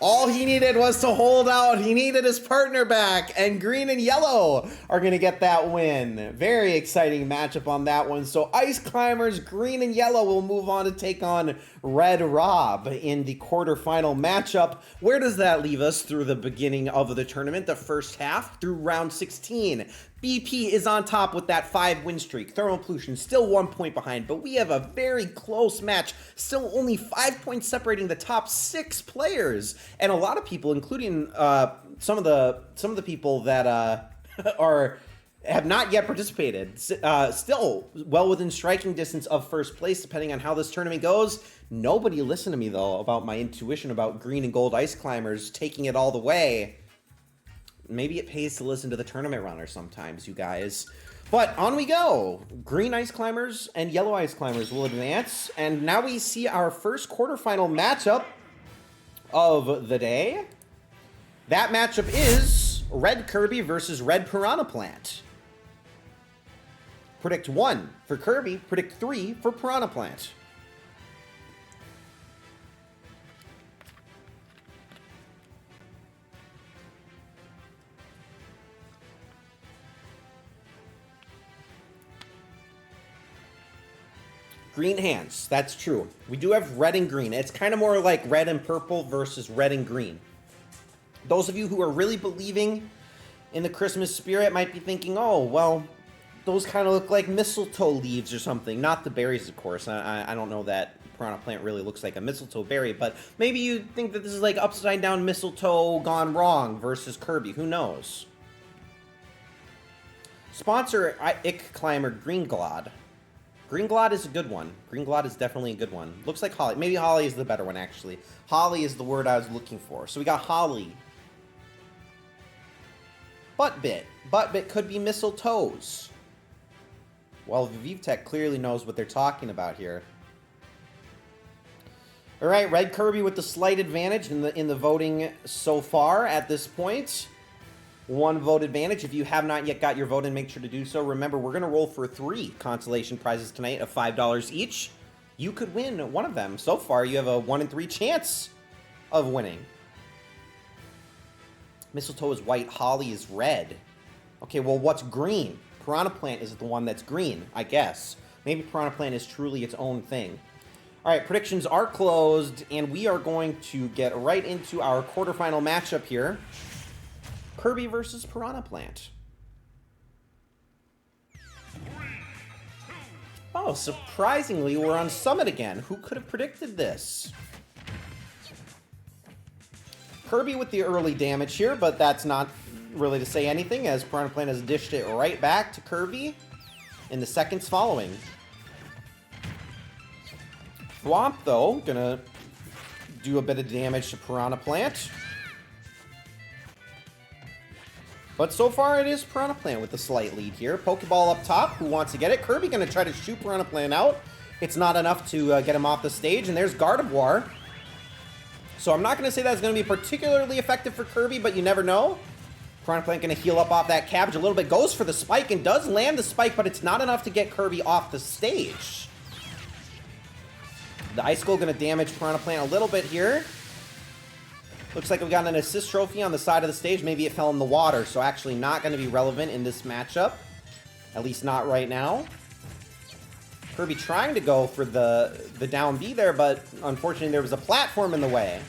All he needed was to hold out. He needed his partner back, and green and yellow are going to get that win. Very exciting matchup on that one. So ice climbers, green and yellow, will move on to take on Red Rob in the quarterfinal matchup. Where does that leave us through the beginning of the tournament, the first half, through round 16? BP is on top with that 5-win streak. Thermal Pollution still 1 point behind, but we have a very close match. Still only 5 points separating the top 6 players, and a lot of people, including some of the people that have not yet participated, still well within striking distance of first place, depending on how this tournament goes. Nobody listened to me though about my intuition about green and gold ice climbers taking it all the way. Maybe it pays to listen to the tournament runner sometimes, you guys. But on we go. Green ice climbers and yellow ice climbers will advance. And now we see our first quarterfinal matchup of the day. That matchup is Red Kirby versus Red Piranha Plant. Predict 1 for Kirby, predict 3 for Piranha Plant. Green hands, that's true. We do have red and green. It's kind of more like red and purple versus red and green. Those of you who are really believing in the Christmas spirit might be thinking, oh, well, those kind of look like mistletoe leaves or something. Not the berries, of course. I don't know that Piranha Plant really looks like a mistletoe berry, but maybe you think that this is like upside down mistletoe gone wrong versus Kirby. Who knows? Sponsor Ick Climber Green Glod. Green Glod is a good one. Green Glod is definitely a good one. Looks like Holly. Maybe Holly is the better one, actually. Holly is the word I was looking for. So we got Holly. Buttbit. Buttbit could be mistletoes. Well, ViVTech clearly knows what they're talking about here. All right, Red Kirby with the slight advantage in the voting so far at this point. 1 vote advantage. If you have not yet got your vote in, make sure to do so. Remember, we're going to roll for 3 consolation prizes tonight of $5 each. You could win one of them. So far, you have a 1 in 3 chance of winning. Mistletoe is white. Holly is red. Okay, well, what's green? Piranha Plant is the one that's green, I guess. Maybe Piranha Plant is truly its own thing. All right, predictions are closed, and we are going to get right into our quarterfinal matchup here. Kirby versus Piranha Plant. Oh, surprisingly, we're on Summit again. Who could have predicted this? Kirby with the early damage here, but that's not really to say anything, as Piranha Plant has dished it right back to Kirby in the seconds following. Thwomp, though, gonna do a bit of damage to Piranha Plant. But so far, it is Piranha Plant with the slight lead here. Pokeball up top. Who wants to get it? Kirby going to try to shoot Piranha Plant out. It's not enough to get him off the stage. And there's Gardevoir. So I'm not going to say that's going to be particularly effective for Kirby, but you never know. Piranha Plant gonna heal up off that cabbage a little bit. Goes for the spike and does land the spike, but it's not enough to get Kirby off the stage. The Ice Skull gonna damage Piranha Plant a little bit here. Looks like we got an assist trophy on the side of the stage. Maybe it fell in the water, so actually not gonna be relevant in this matchup. At least not right now. Kirby trying to go for the down B there, but unfortunately there was a platform in the way.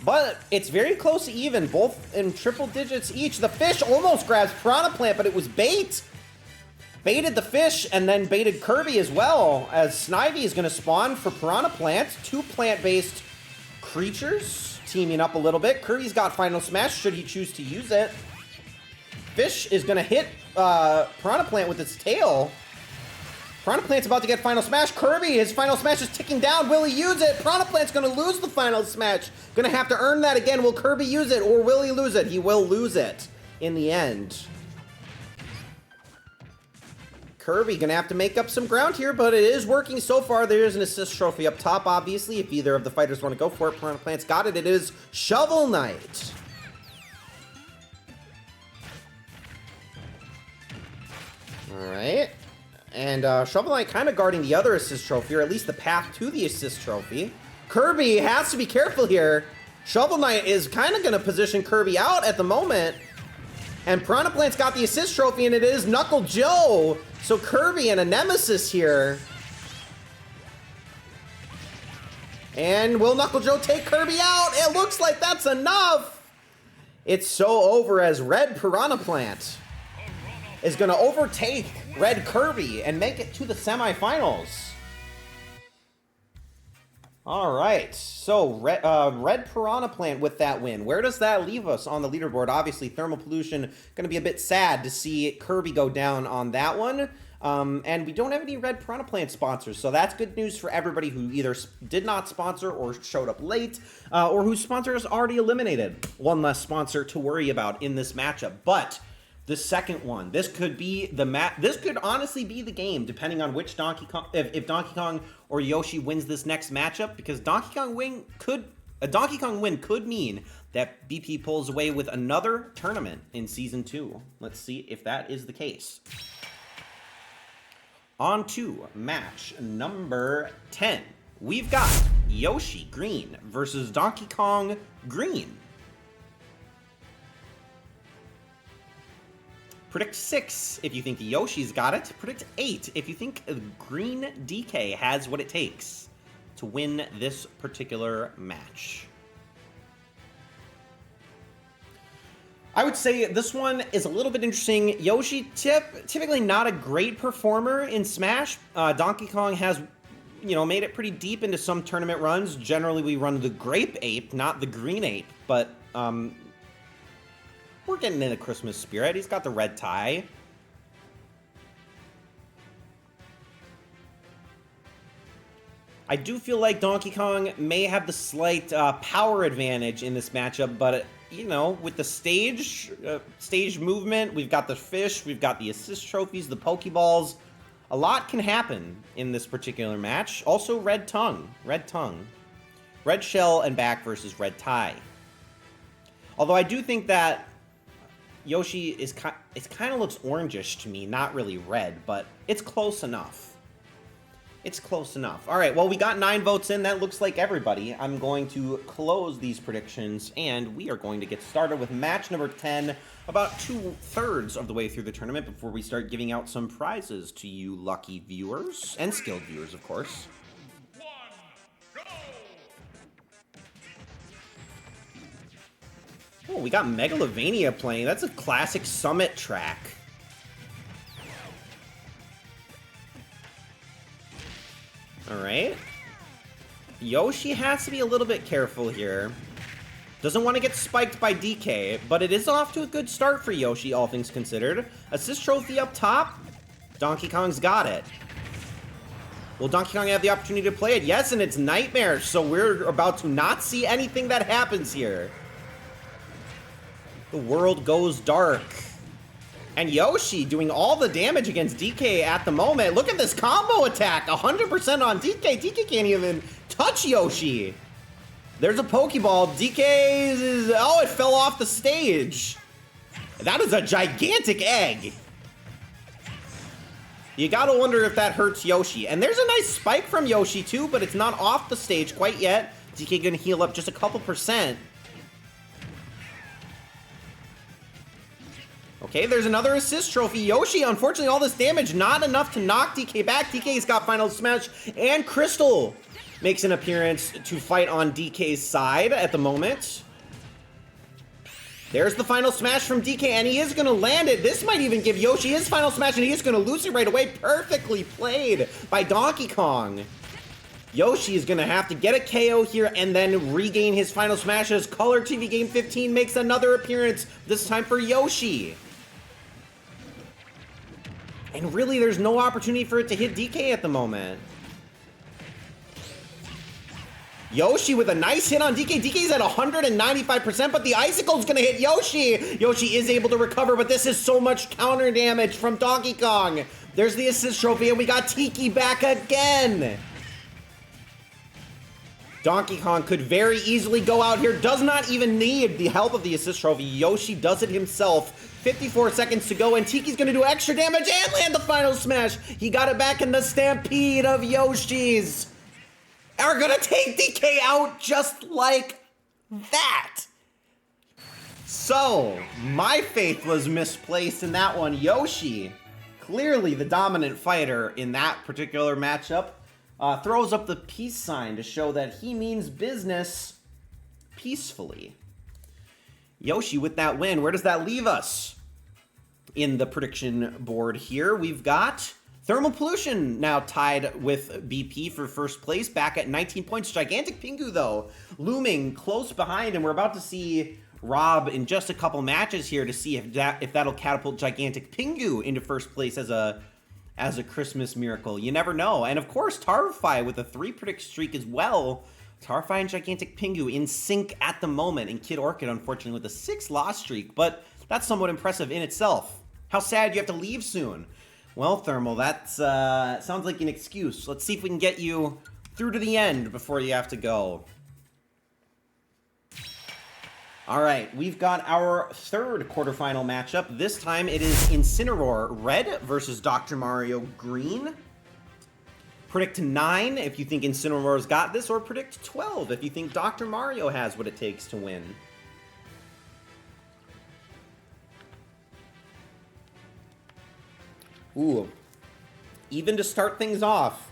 But it's very close to even, both in triple digits each. The fish almost grabs Piranha Plant, but it was bait. Baited the fish and then baited Kirby as well, as Snivy is going to spawn for Piranha Plant. 2 plant-based creatures teaming up a little bit. Kirby's got Final Smash should he choose to use it. Fish is going to hit Piranha Plant with its tail. Piranha Plant's about to get Final Smash. Kirby, his Final Smash is ticking down. Will he use it? Piranha Plant's going to lose the Final Smash. Going to have to earn that again. Will Kirby use it or will he lose it? He will lose it in the end. Kirby going to have to make up some ground here, but it is working so far. There is an assist trophy up top, obviously, if either of the fighters want to go for it. Piranha Plant's got it. It is Shovel Knight. All right. And Shovel Knight kind of guarding the other assist trophy, or at least the path to the assist trophy. Kirby has to be careful here. Shovel Knight is kind of going to position Kirby out at the moment. And Piranha Plant's got the assist trophy, and it is Knuckle Joe. So Kirby and a nemesis here. And will Knuckle Joe take Kirby out? It looks like that's enough. It's so over as Red Piranha Plant is going to overtake Red Kirby and make it to the semifinals. All right, so Red Piranha Plant with that win. Where does that leave us on the leaderboard? Obviously, Thermal Pollution going to be a bit sad to see Kirby go down on that one. And we don't have any Red Piranha Plant sponsors, so that's good news for everybody who either did not sponsor or showed up late, or whose sponsor is already eliminated. One less sponsor to worry about in this matchup, but the second one, this could be the this could honestly be the game, depending on which Donkey Kong, if Donkey Kong or Yoshi wins this next matchup, because a Donkey Kong win could mean that BP pulls away with another tournament in Season 2. Let's see if that is the case. On to match number 10. We've got Yoshi Green versus Donkey Kong Green. Predict 6 if you think Yoshi's got it. Predict 8 if you think Green DK has what it takes to win this particular match. I would say this one is a little bit interesting. Yoshi, typically not a great performer in Smash. Donkey Kong has, made it pretty deep into some tournament runs. Generally, we run the Grape Ape, not the Green Ape, but we're getting in the Christmas spirit. He's got the red tie. I do feel like Donkey Kong may have the slight power advantage in this matchup, but with the stage movement, we've got the fish, we've got the assist trophies, the Pokeballs. A lot can happen in this particular match. Also, red tongue. Red shell and back versus red tie. Although I do think that Yoshi it kind of looks orangish to me, not really red, but it's close enough. It's close enough. All right, well, we got 9 votes in. That looks like everybody. I'm going to close these predictions, and we are going to get started with match number 10, about 2/3 of the way through the tournament before we start giving out some prizes to you lucky viewers, and skilled viewers, of course. Oh, we got Megalovania playing. That's a classic Summit track. Alright. Yoshi has to be a little bit careful here. Doesn't want to get spiked by DK, but it is off to a good start for Yoshi, all things considered. Assist trophy up top. Donkey Kong's got it. Will Donkey Kong have the opportunity to play it? Yes, and it's Nightmare, so we're about to not see anything that happens here. The world goes dark. And Yoshi doing all the damage against DK at the moment. Look at this combo attack. 100% on DK. DK can't even touch Yoshi. There's a Pokeball. DK is... Oh, it fell off the stage. That is a gigantic egg. You gotta wonder if that hurts Yoshi. And there's a nice spike from Yoshi too, but it's not off the stage quite yet. DK gonna heal up just a couple percent. Okay, there's another assist trophy. Yoshi, unfortunately, all this damage, not enough to knock DK back. DK's got Final Smash, and Crystal makes an appearance to fight on DK's side at the moment. There's the Final Smash from DK, and he is going to land it. This might even give Yoshi his Final Smash, and he is going to lose it right away. Perfectly played by Donkey Kong. Yoshi is going to have to get a KO here and then regain his Final Smash as Color TV Game 15 makes another appearance, this time for Yoshi. And really, there's no opportunity for it to hit DK at the moment. Yoshi with a nice hit on DK. DK's at 195%, but the Icicle's gonna hit Yoshi. Yoshi is able to recover, but this is so much counter damage from Donkey Kong. There's the assist trophy, and we got Tiki back again. Donkey Kong could very easily go out here, does not even need the help of the assist trophy. Yoshi does it himself. 54 seconds to go, and Tiki's gonna do extra damage and land the Final Smash. He got it back in the stampede of Yoshis. Are gonna take DK out just like that. So, my faith was misplaced in that one. Yoshi, clearly the dominant fighter in that particular matchup, throws up the peace sign to show that he means business peacefully. Yoshi with that win. Where does that leave us in the prediction board here? We've got Thermal Pollution now tied with BP for first place, back at 19 points. Gigantic Pingu, though, looming close behind, and we're about to see Rob in just a couple matches here to see if that'll catapult Gigantic Pingu into first place as a Christmas miracle. You never know. And of course, Tarfai with a 3-predict streak as well. Tarfai and Gigantic Pingu in sync at the moment, and Kid Orchid, unfortunately, with a 6-loss streak, but that's somewhat impressive in itself. How sad you have to leave soon. Well, Thermal, that sounds like an excuse. Let's see if we can get you through to the end before you have to go. All right, we've got our third quarterfinal matchup. This time it is Incineroar Red versus Dr. Mario Green. Predict 9 if you think Incineroar's got this, or predict 12 if you think Dr. Mario has what it takes to win. Ooh, even to start things off.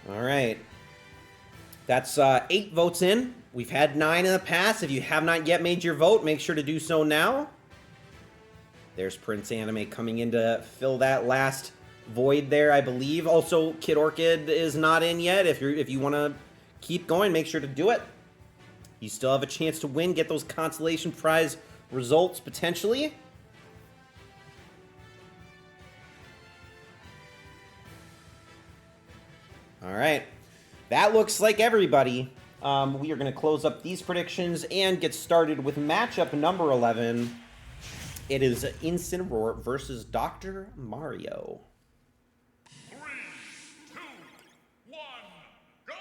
All right. That's 8 votes in. We've had 9 in the past. If you have not yet made your vote, make sure to do so now. There's Prince Anime coming in to fill that last void there, I believe. Also, Kid Orchid is not in yet. If you want to keep going, make sure to do it. You still have a chance to win, get those consolation prize results potentially. All right, that looks like everybody. We are going to close up these predictions and get started with matchup number 11. It is Incineroar versus Dr. Mario. 3, 2, 1, go!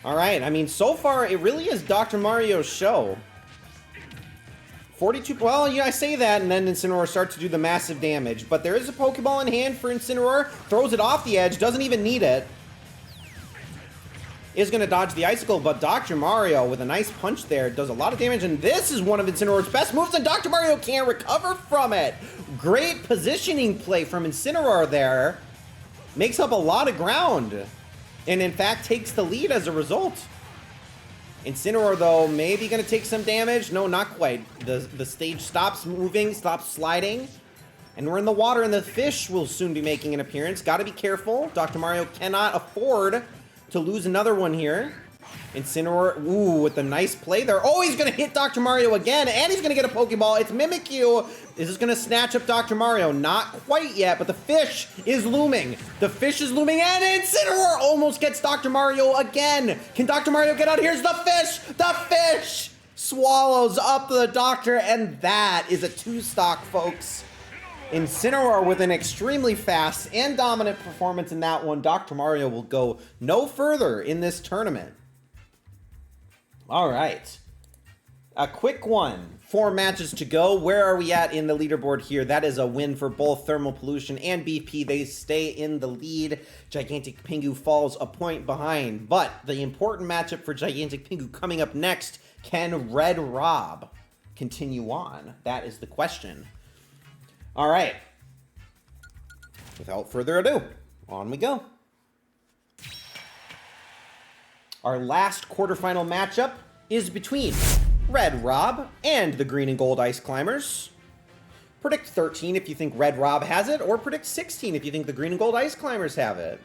All right, I mean, so far, it really is Dr. Mario's show. 42, well, yeah, I say that, and then Incineroar starts to do the massive damage. But there is a Pokeball in hand for Incineroar. Throws it off the edge, doesn't even need it. Is going to dodge the Icicle, but Dr. Mario, with a nice punch there, does a lot of damage. And this is one of Incineroar's best moves, and Dr. Mario can't recover from it. Great positioning play from Incineroar there. Makes up a lot of ground. And, in fact, takes the lead as a result. Incineroar, though, maybe going to take some damage. No, not quite. The stage stops moving, stops sliding. And we're in the water, and the fish will soon be making an appearance. Got to be careful. Dr. Mario cannot afford to lose another one here. Incineroar, ooh, with the nice play there. Oh, he's going to hit Dr. Mario again, and he's going to get a Pokeball. It's Mimikyu. Is this going to snatch up Dr. Mario? Not quite yet, but the fish is looming. The fish is looming, and Incineroar almost gets Dr. Mario again. Can Dr. Mario get out? Here's the fish. The fish swallows up the Doctor, and that is a 2-stock, folks. Incineroar with an extremely fast and dominant performance in that one. Dr. Mario will go no further in this tournament. All right. A quick one. 4 matches to go. Where are we at in the leaderboard here? That is a win for both Thermal Pollution and BP. They stay in the lead. Gigantic Pingu falls a point behind. But the important matchup for Gigantic Pingu coming up next, can Red Rob continue on? That is the question. All right. Without further ado, on we go. Our last quarterfinal matchup is between Red Rob and the Green and Gold Ice Climbers. Predict 13 if you think Red Rob has it, or predict 16 if you think the Green and Gold Ice Climbers have it.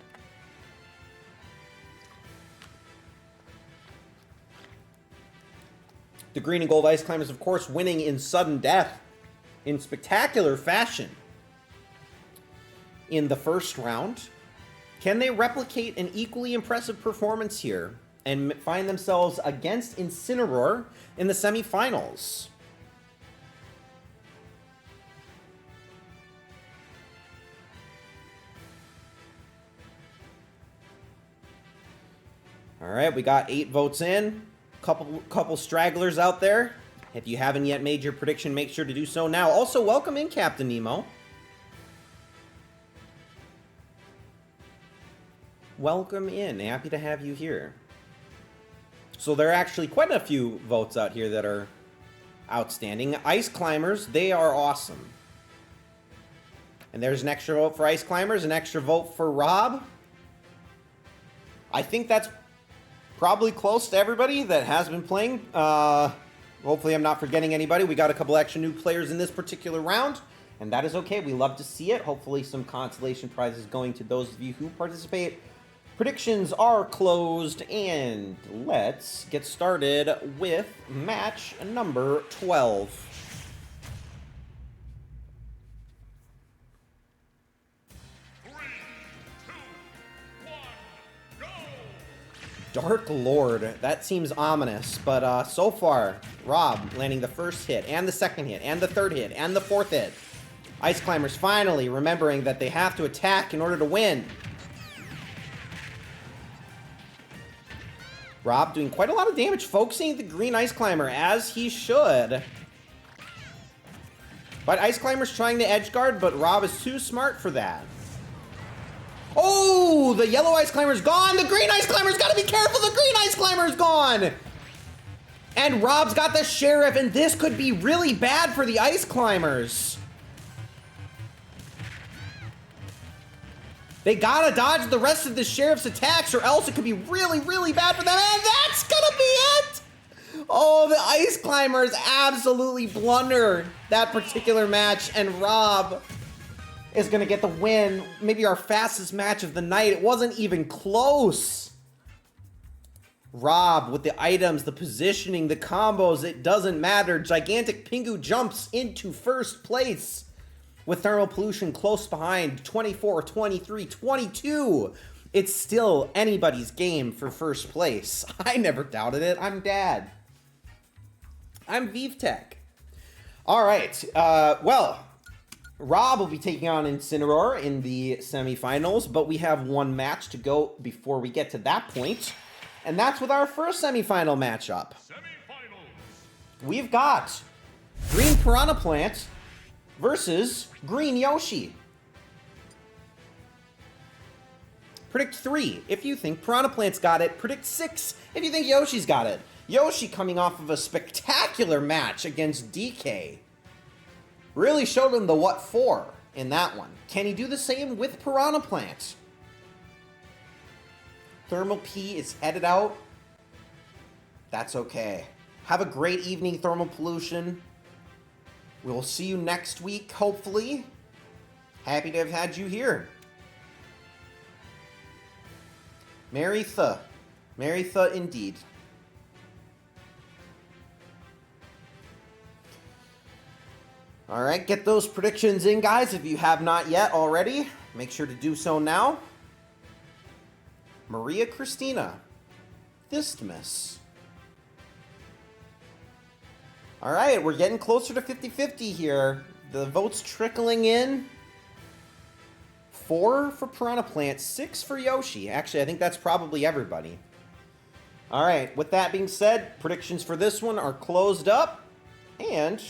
The Green and Gold Ice Climbers, of course, winning in sudden death in spectacular fashion in the first round. Can they replicate an equally impressive performance here and find themselves against Incineroar in the semifinals? All right, we got 8 votes in. Couple stragglers out there. If you haven't yet made your prediction, make sure to do so now. Also, welcome in, Captain Nemo. Welcome in. Happy to have you here. So there are actually quite a few votes out here that are outstanding. Ice Climbers, they are awesome. And there's an extra vote for Ice Climbers, an extra vote for Rob. I think that's probably close to everybody that has been playing. Hopefully I'm not forgetting anybody. We got a couple extra new players in this particular round, and that is okay. We love to see it. Hopefully some consolation prizes going to those of you who participate. Predictions are closed, and let's get started with match number 12. Dark Lord, that seems ominous, but so far, Rob landing the first hit, and the second hit, and the third hit, and the fourth hit. Ice Climbers finally remembering that they have to attack in order to win. Rob doing quite a lot of damage, focusing the green Ice Climber, as he should. But Ice Climber's trying to edge guard, but Rob is too smart for that. Oh, the yellow Ice Climber's gone. The green Ice Climber's got to be careful. The green Ice Climber's gone. And Rob's got the Sheriff, and this could be really bad for the Ice Climbers. They gotta dodge the rest of the Sheriff's attacks, or else it could be really, really bad for them. And that's gonna be it. Oh, the Ice Climbers absolutely blunder that particular match, and Rob is going to get the win. Maybe our fastest match of the night. It wasn't even close. Rob with the items, the positioning, the combos, it doesn't matter. Gigantic Pingu jumps into first place with Thermal Pollution close behind. 24, 23, 22. It's still anybody's game for first place. I never doubted it. I'm Dad. I'm VivTech. All right. Well, Rob will be taking on Incineroar in the semifinals, but we have one match to go before we get to that point, and that's with our first semifinal matchup. We've got Green Piranha Plant versus Green Yoshi. Predict 3 if you think Piranha Plant's got it. Predict 6 if you think Yoshi's got it. Yoshi coming off of a spectacular match against DK. Really showed him the what for in that one. Can he do the same with Piranha Plant? Thermal P is headed out. That's okay. Have a great evening, Thermal Pollution. We'll see you next week, hopefully. Happy to have had you here. Merry Maritha indeed. All right, get those predictions in, guys, if you have not yet already. Make sure to do so now. Maria Christina. Thistmus. All right, we're getting closer to 50-50 here. The votes trickling in. 4 for Piranha Plant, 6 for Yoshi. Actually, I think that's probably everybody. All right, with that being said, predictions for this one are closed up. And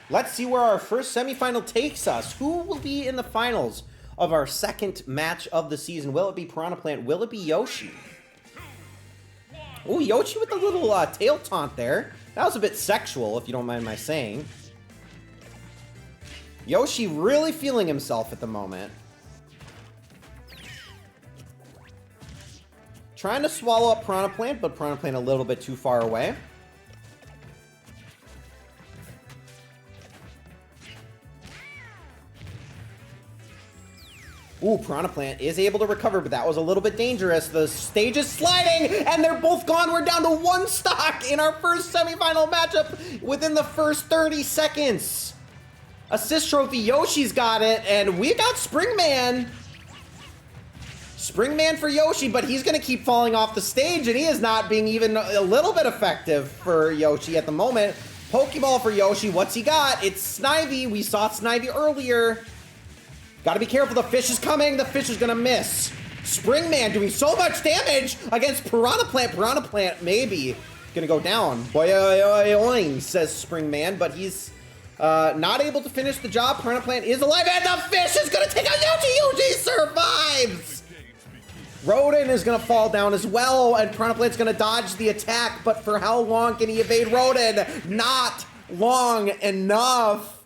let's see where our first semifinal takes us. Who will be in the finals of our second match of the season? Will it be Piranha Plant? Will it be Yoshi? Oh, Yoshi with the little tail taunt there. That was a bit sexual, if you don't mind my saying. Yoshi really feeling himself at the moment. Trying to swallow up Piranha Plant, but Piranha Plant a little bit too far away. Ooh, Piranha Plant is able to recover, but that was a little bit dangerous. The stage is sliding, and they're both gone. We're down to 1 stock in our first semifinal matchup within the first 30 seconds. Assist trophy, Yoshi's got it, and we got Springman. Springman for Yoshi, but he's going to keep falling off the stage, and he is not being even a little bit effective for Yoshi at the moment. Pokeball for Yoshi, what's he got? It's Snivy. We saw Snivy earlier. Got to be careful, the fish is coming. The fish is going to miss. Springman doing so much damage against Piranha Plant. Piranha Plant maybe going to go down. Boing, says Springman, but he's not able to finish the job. Piranha Plant is alive, and the fish is going to take out Yoshi. Yoshi survives. Rodin is going to fall down as well, and Piranha Plant's going to dodge the attack, but for how long can he evade Rodin? Not long enough.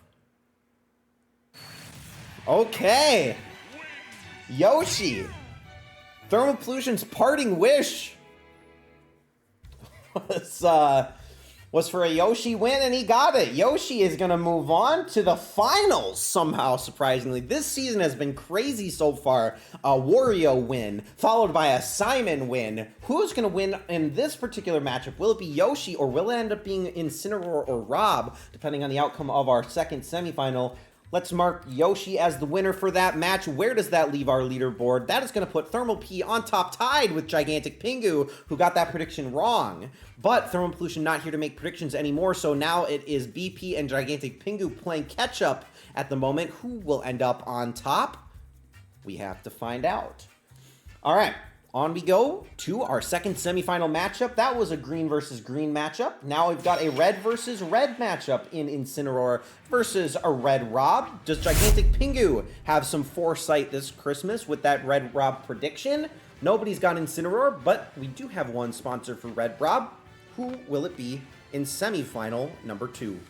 Okay. Yoshi. Thermal Pollution's parting wish was for a Yoshi win, and he got it. Yoshi is going to move on to the finals somehow, surprisingly. This season has been crazy so far. A Wario win, followed by a Simon win. Who's going to win in this particular matchup? Will it be Yoshi, or will it end up being Incineroar or Rob, depending on the outcome of our second semifinal? Let's mark Yoshi as the winner for that match. Where does that leave our leaderboard? That is going to put Thermal P on top, tied with Gigantic Pingu, who got that prediction wrong. But Thermal Pollution not here to make predictions anymore, so now it is BP and Gigantic Pingu playing catch-up at the moment. Who will end up on top? We have to find out. All right. On we go to our second semifinal matchup. That was a green versus green matchup. Now we've got a red versus red matchup in Incineroar versus a Red Rob. Does Gigantic Pingu have some foresight this Christmas with that Red Rob prediction? Nobody's got Incineroar, but we do have one sponsor for Red Rob. Who will it be in semifinal number 2?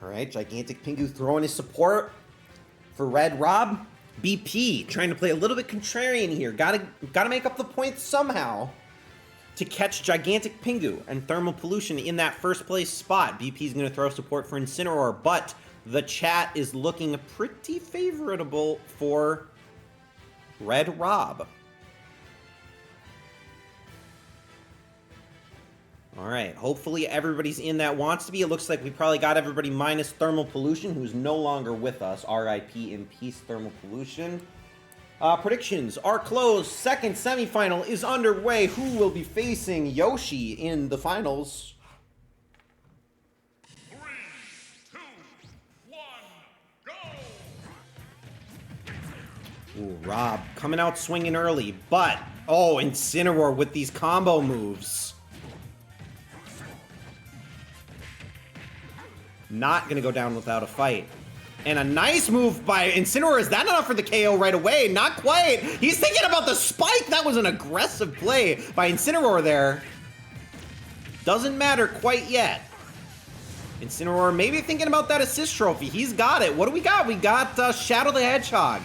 All right, Gigantic Pingu throwing his support for Red Rob. BP trying to play a little bit contrarian here. Gotta make up the points somehow to catch Gigantic Pingu and Thermal Pollution in that first place spot. BP's going to throw support for Incineroar, but the chat is looking pretty favorable for Red Rob. All right, hopefully everybody's in that wants to be. It looks like we probably got everybody minus Thermal Pollution, who's no longer with us. RIP in peace, Thermal Pollution. Predictions are closed. Second semifinal is underway. Who will be facing Yoshi in the finals? 3, 2, 1, go! Ooh, Rob coming out swinging early, but, oh, Incineroar with these combo moves. Not going to go down without a fight. And a nice move by Incineroar. Is that enough for the KO right away? Not quite. He's thinking about the spike. That was an aggressive play by Incineroar there. Doesn't matter quite yet. Incineroar maybe thinking about that assist trophy. He's got it. What do we got? We got Shadow the Hedgehog.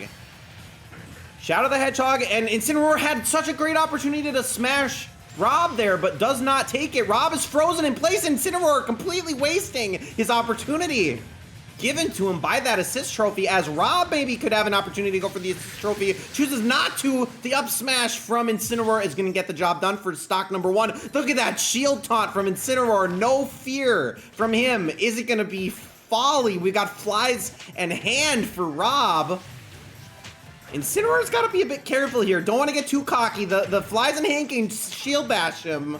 Shadow the Hedgehog, and Incineroar had such a great opportunity to smash Rob there, but does not take it. Rob is frozen in place, and Incineroar completely wasting his opportunity given to him by that assist trophy, as Rob maybe could have an opportunity to go for the assist trophy. Chooses not to. The up smash from Incineroar is going to get the job done for stock number 1. Look at that shield taunt from Incineroar. No fear from him. Is it going to be folly? We got flies and hand for Rob. Incineroar's got to be a bit careful here. Don't want to get too cocky. The flies and hand can shield bash him.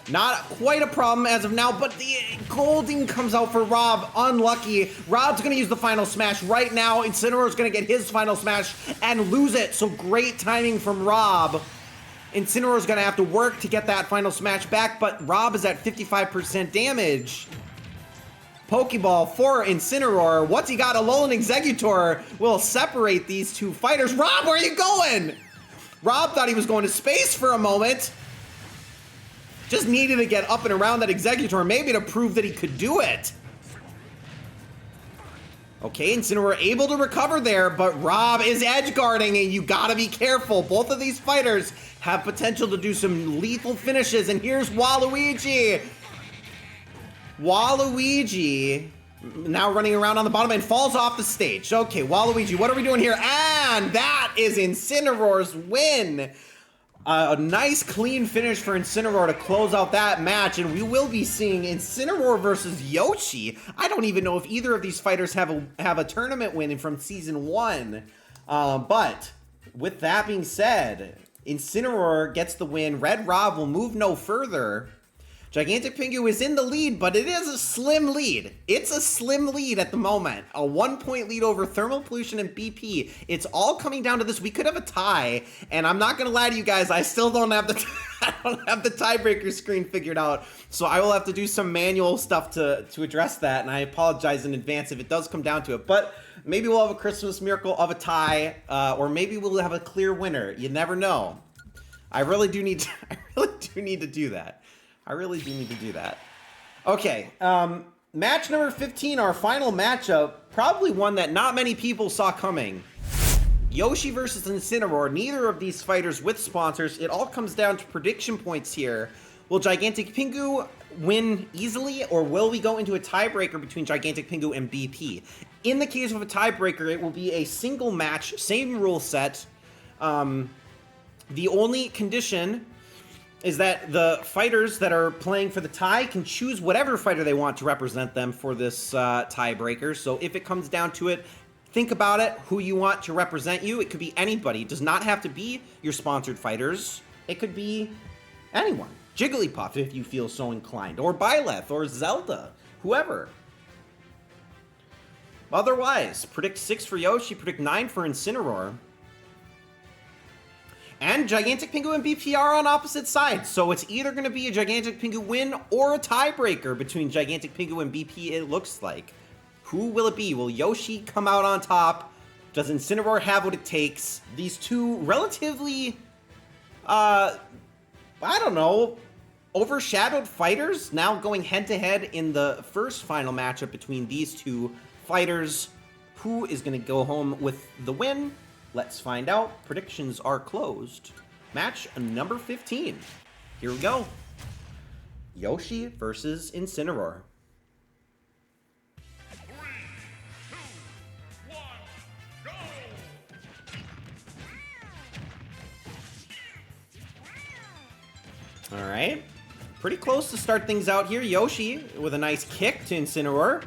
Not quite a problem as of now, but the Golding comes out for Rob. Unlucky. Rob's going to use the final smash right now. Incineroar's going to get his final smash and lose it. So great timing from Rob. Incineroar's going to have to work to get that final smash back, but Rob is at 55% damage. Pokeball for Incineroar. What's he got? Alolan Exeggutor will separate these two fighters. Rob, where are you going? Rob thought he was going to space for a moment. Just needed to get up and around that Exeggutor, maybe to prove that he could do it. Okay, Incineroar able to recover there, but Rob is edge guarding, and you gotta be careful. Both of these fighters have potential to do some lethal finishes, and here's Waluigi. Waluigi now running around on the bottom and falls off the stage. Okay, Waluigi, what are we doing here? And that is Incineroar's win. A nice clean finish for Incineroar to close out that match, and we will be seeing Incineroar versus Yoshi. I don't even know if either of these fighters have a tournament win from Season 1. But with that being said, Incineroar gets the win. Red Rob will move no further. Gigantic Pingu is in the lead, but it is a slim lead. It's a slim lead at the moment. A 1-point lead over Thermal Pollution and BP. It's all coming down to this. We could have a tie, and I'm not going to lie to you guys. I still don't have the tiebreaker screen figured out, so I will have to do some manual stuff to address that, and I apologize in advance if it does come down to it. But maybe we'll have a Christmas miracle of a tie, or maybe we'll have a clear winner. You never know. I really do need to do that. I really do need to do that. Okay, match number 15, our final matchup, probably one that not many people saw coming. Yoshi versus Incineroar, neither of these fighters with sponsors. It all comes down to prediction points here. Will Gigantic Pingu win easily, or will we go into a tiebreaker between Gigantic Pingu and BP? In the case of a tiebreaker, it will be a single match, same rule set. The only condition is that the fighters that are playing for the tie can choose whatever fighter they want to represent them for this tiebreaker. So if it comes down to it, think about it, who you want to represent you. It could be anybody. It does not have to be your sponsored fighters. It could be anyone. Jigglypuff, if you feel so inclined, or Byleth, or Zelda, whoever. Otherwise, predict 6 for Yoshi, predict 9 for Incineroar. And Gigantic Pingu and BP are on opposite sides, so it's either going to be a Gigantic Pingu win or a tiebreaker between Gigantic Pingu and BP, it looks like. Who will it be? Will Yoshi come out on top? Does Incineroar have what it takes? These two relatively, I don't know, overshadowed fighters now going head-to-head in the first final matchup between these two fighters. Who is going to go home with the win? Let's find out. Predictions are closed. Match number 15. Here we go. Yoshi versus Incineroar. 3, 2, 1, go! All right. Pretty close to start things out here. Yoshi with a nice kick to Incineroar.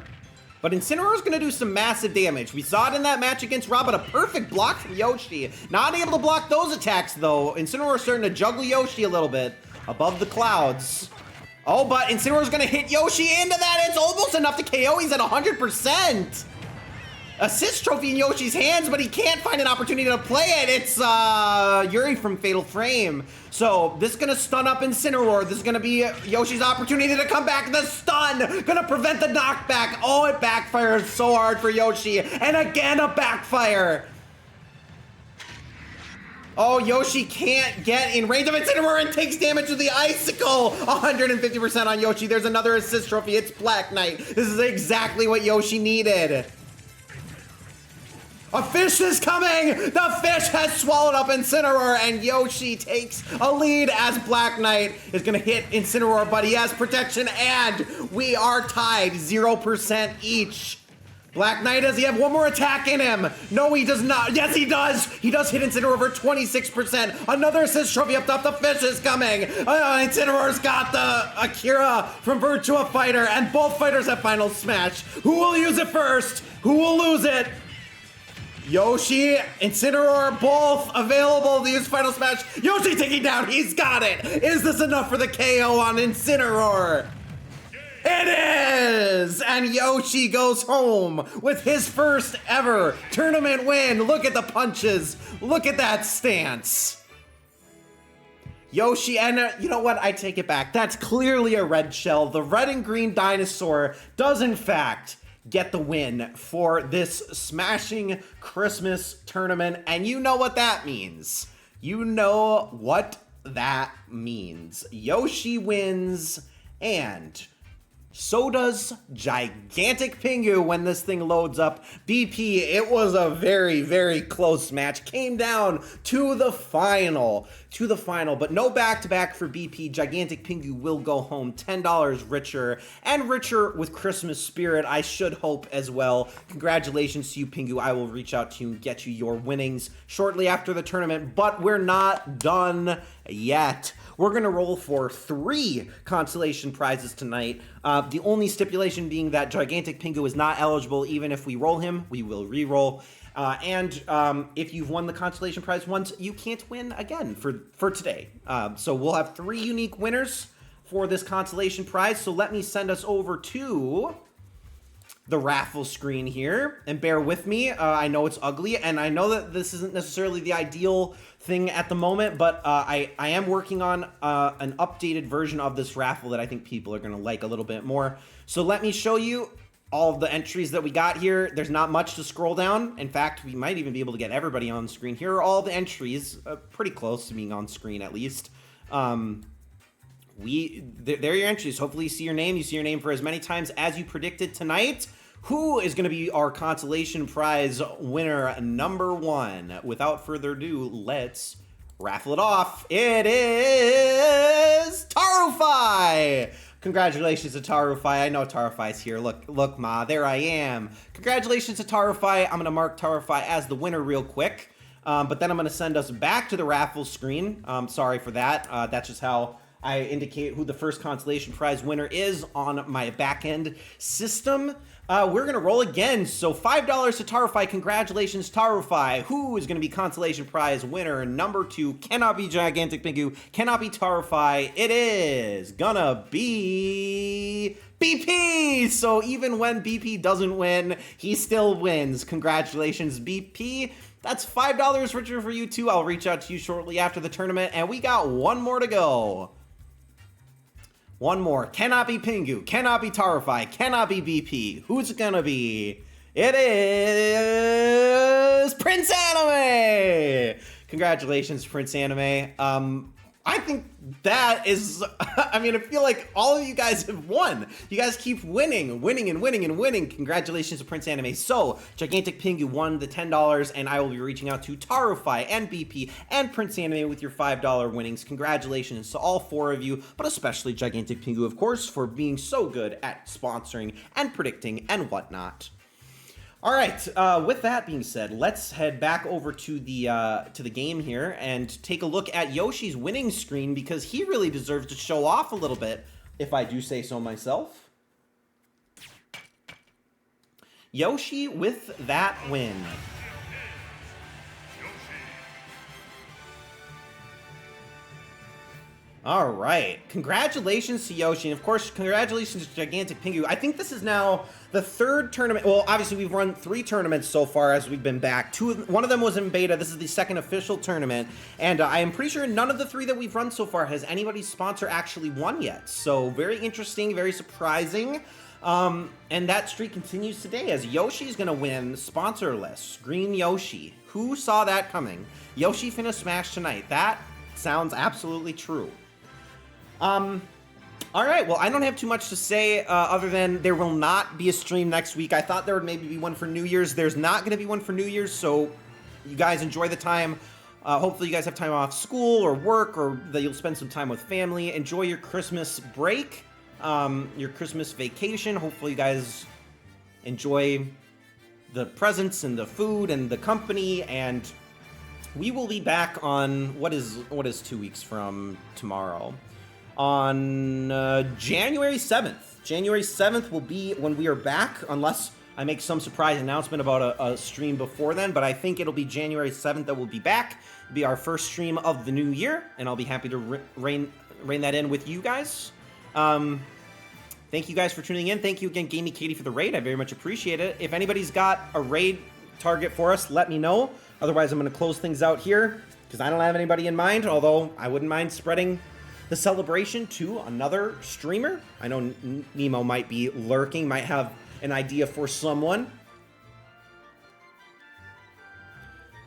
But Incineroar's going to do some massive damage. We saw it in that match against Rob, but a perfect block from Yoshi. Not able to block those attacks, though. Incineroar's starting to juggle Yoshi a little bit above the clouds. Oh, but Incineroar's going to hit Yoshi into that. It's almost enough to KO. He's at 100%. Assist trophy in Yoshi's hands, but he can't find an opportunity to play it. It's Yuri from Fatal Frame. So this is going to stun up Incineroar. This is going to be Yoshi's opportunity to come back. The stun going to prevent the knockback. Oh, it backfires so hard for Yoshi. And again, a backfire. Oh, Yoshi can't get in range of Incineroar and takes damage with the icicle. 150% on Yoshi. There's another assist trophy. It's Black Knight. This is exactly what Yoshi needed. A fish is coming! The fish has swallowed up Incineroar, and Yoshi takes a lead as Black Knight is gonna hit Incineroar, but he has protection, and we are tied 0% each. Black Knight, does he have one more attack in him? No, he does not. Yes, he does. He does hit Incineroar for 26%. Another assist trophy up top. The fish is coming. Incineroar's got the Akira from Virtua Fighter, and both fighters have Final Smash. Who will use it first? Who will lose it? Yoshi, Incineroar, both available to use Final Smash. Yoshi taking down. He's got it. Is this enough for the KO on Incineroar? It is! And Yoshi goes home with his first ever tournament win. Look at the punches. Look at that stance. Yoshi, and you know what? I take it back. That's clearly a red shell. The red and green dinosaur does, in fact, get the win for this smashing Christmas tournament. And you know what that means. You know what that means. Yoshi wins, and so does Gigantic Pingu when this thing loads up. BP, it was a very, very close match. Came down to the final, but no back-to-back for BP. Gigantic Pingu will go home $10 richer, and richer with Christmas spirit, I should hope as well. Congratulations to you, Pingu. I will reach out to you and get you your winnings shortly after the tournament, but we're not done yet. We're going to roll for 3 consolation prizes tonight. The only stipulation being that Gigantic Pingu is not eligible. Even if we roll him, we will re-roll. And if you've won the consolation prize once, you can't win again for today. So we'll have 3 unique winners for this consolation prize. So let me send us over to the raffle screen here, and bear with me. I know it's ugly, and I know that this isn't necessarily the ideal thing at the moment, but I am working on an updated version of this raffle that I think people are gonna like a little bit more. So let me show you all of the entries that we got here. There's not much to scroll down. In fact, we might even be able to get everybody on screen. Here are all the entries, pretty close to being on screen at least. There are your entries. Hopefully you see your name. You see your name for as many times as you predicted tonight. Who is going to be our consolation prize winner number 1? Without further ado, let's raffle it off. It is Tarufai! Congratulations to Tarufai. I know Tarufai's here. Look, Ma, there I am. Congratulations to Tarufai. I'm going to mark Tarufai as the winner real quick. But then I'm going to send us back to the raffle screen. Sorry for that. That's just how I indicate who the first consolation prize winner is on my back-end system. We're going to roll again. So $5 to Tarufai. Congratulations, Tarufai. Who is going to be consolation prize winner number 2? Cannot be Gigantic Pingu. Cannot be Tarufai. It is gonna be BP. So even when BP doesn't win, he still wins. Congratulations, BP. That's $5 richer for you too. I'll reach out to you shortly after the tournament. And we got one more to go. One more. Cannot be Pingu. Cannot be Tarufai. Cannot be BP. Who's it gonna be? It is Prince Anime! Congratulations, Prince Anime. I think that is, I mean, I feel like all of you guys have won. You guys keep winning. Congratulations to Prince Anime. So, Gigantic Pingu won the $10, and I will be reaching out to Tarufai and BP and Prince Anime with your $5 winnings. Congratulations to all 4 of you, but especially Gigantic Pingu, of course, for being so good at sponsoring and predicting and whatnot. All right, with that being said, let's head back over to the game here and take a look at Yoshi's winning screen, because he really deserves to show off a little bit, if I do say so myself. Yoshi with that win. All right, congratulations to Yoshi, and of course, congratulations to Gigantic Pingu. I think this is now the 3rd tournament. Well, obviously, we've run 3 tournaments so far as we've been back. One of them was in beta. This is the 2nd official tournament, and I am pretty sure none of the 3 that we've run so far has anybody's sponsor actually won yet. So very interesting, very surprising. And that streak continues today as Yoshi's gonna win sponsorless. Green Yoshi. Who saw that coming? Yoshi finna smash tonight. That sounds absolutely true. All right, well, I don't have too much to say other than there will not be a stream next week. I thought there would maybe be one for New Year's. There's not going to be one for New Year's, so you guys enjoy the time. Hopefully you guys have time off school or work, or that you'll spend some time with family. Enjoy your Christmas break, your Christmas vacation. Hopefully you guys enjoy the presents and the food and the company, and we will be back on what is 2 weeks from tomorrow, on January 7th. January 7th will be when we are back, unless I make some surprise announcement about a stream before then, but I think it'll be January 7th that we'll be back. It'll be our first stream of the new year, and I'll be happy to rein that in with you guys. Thank you guys for tuning in. Thank you again, Gamey Katie, for the raid. I very much appreciate it. If anybody's got a raid target for us, let me know. Otherwise, I'm going to close things out here, because I don't have anybody in mind, although I wouldn't mind spreading the celebration to another streamer. I know Nemo might be lurking, might have an idea for someone.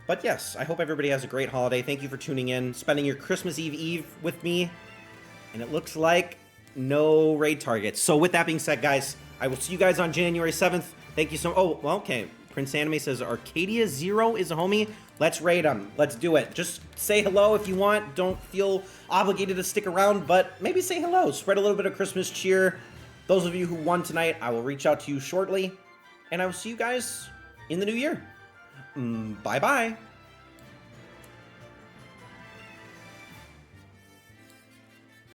But yes, I hope everybody has a great holiday. Thank you for tuning in, spending your Christmas Eve with me. And it looks like no raid targets. So with that being said, guys, I will see you guys on January 7th. Thank you so... Oh, well, okay. Prince Anime says Arcadia Zero is a homie. Let's raid him. Let's do it. Just say hello if you want. Don't feel obligated to stick around, but maybe say hello. Spread a little bit of Christmas cheer. Those of you who won tonight, I will reach out to you shortly. And I will see you guys in the new year. Bye-bye.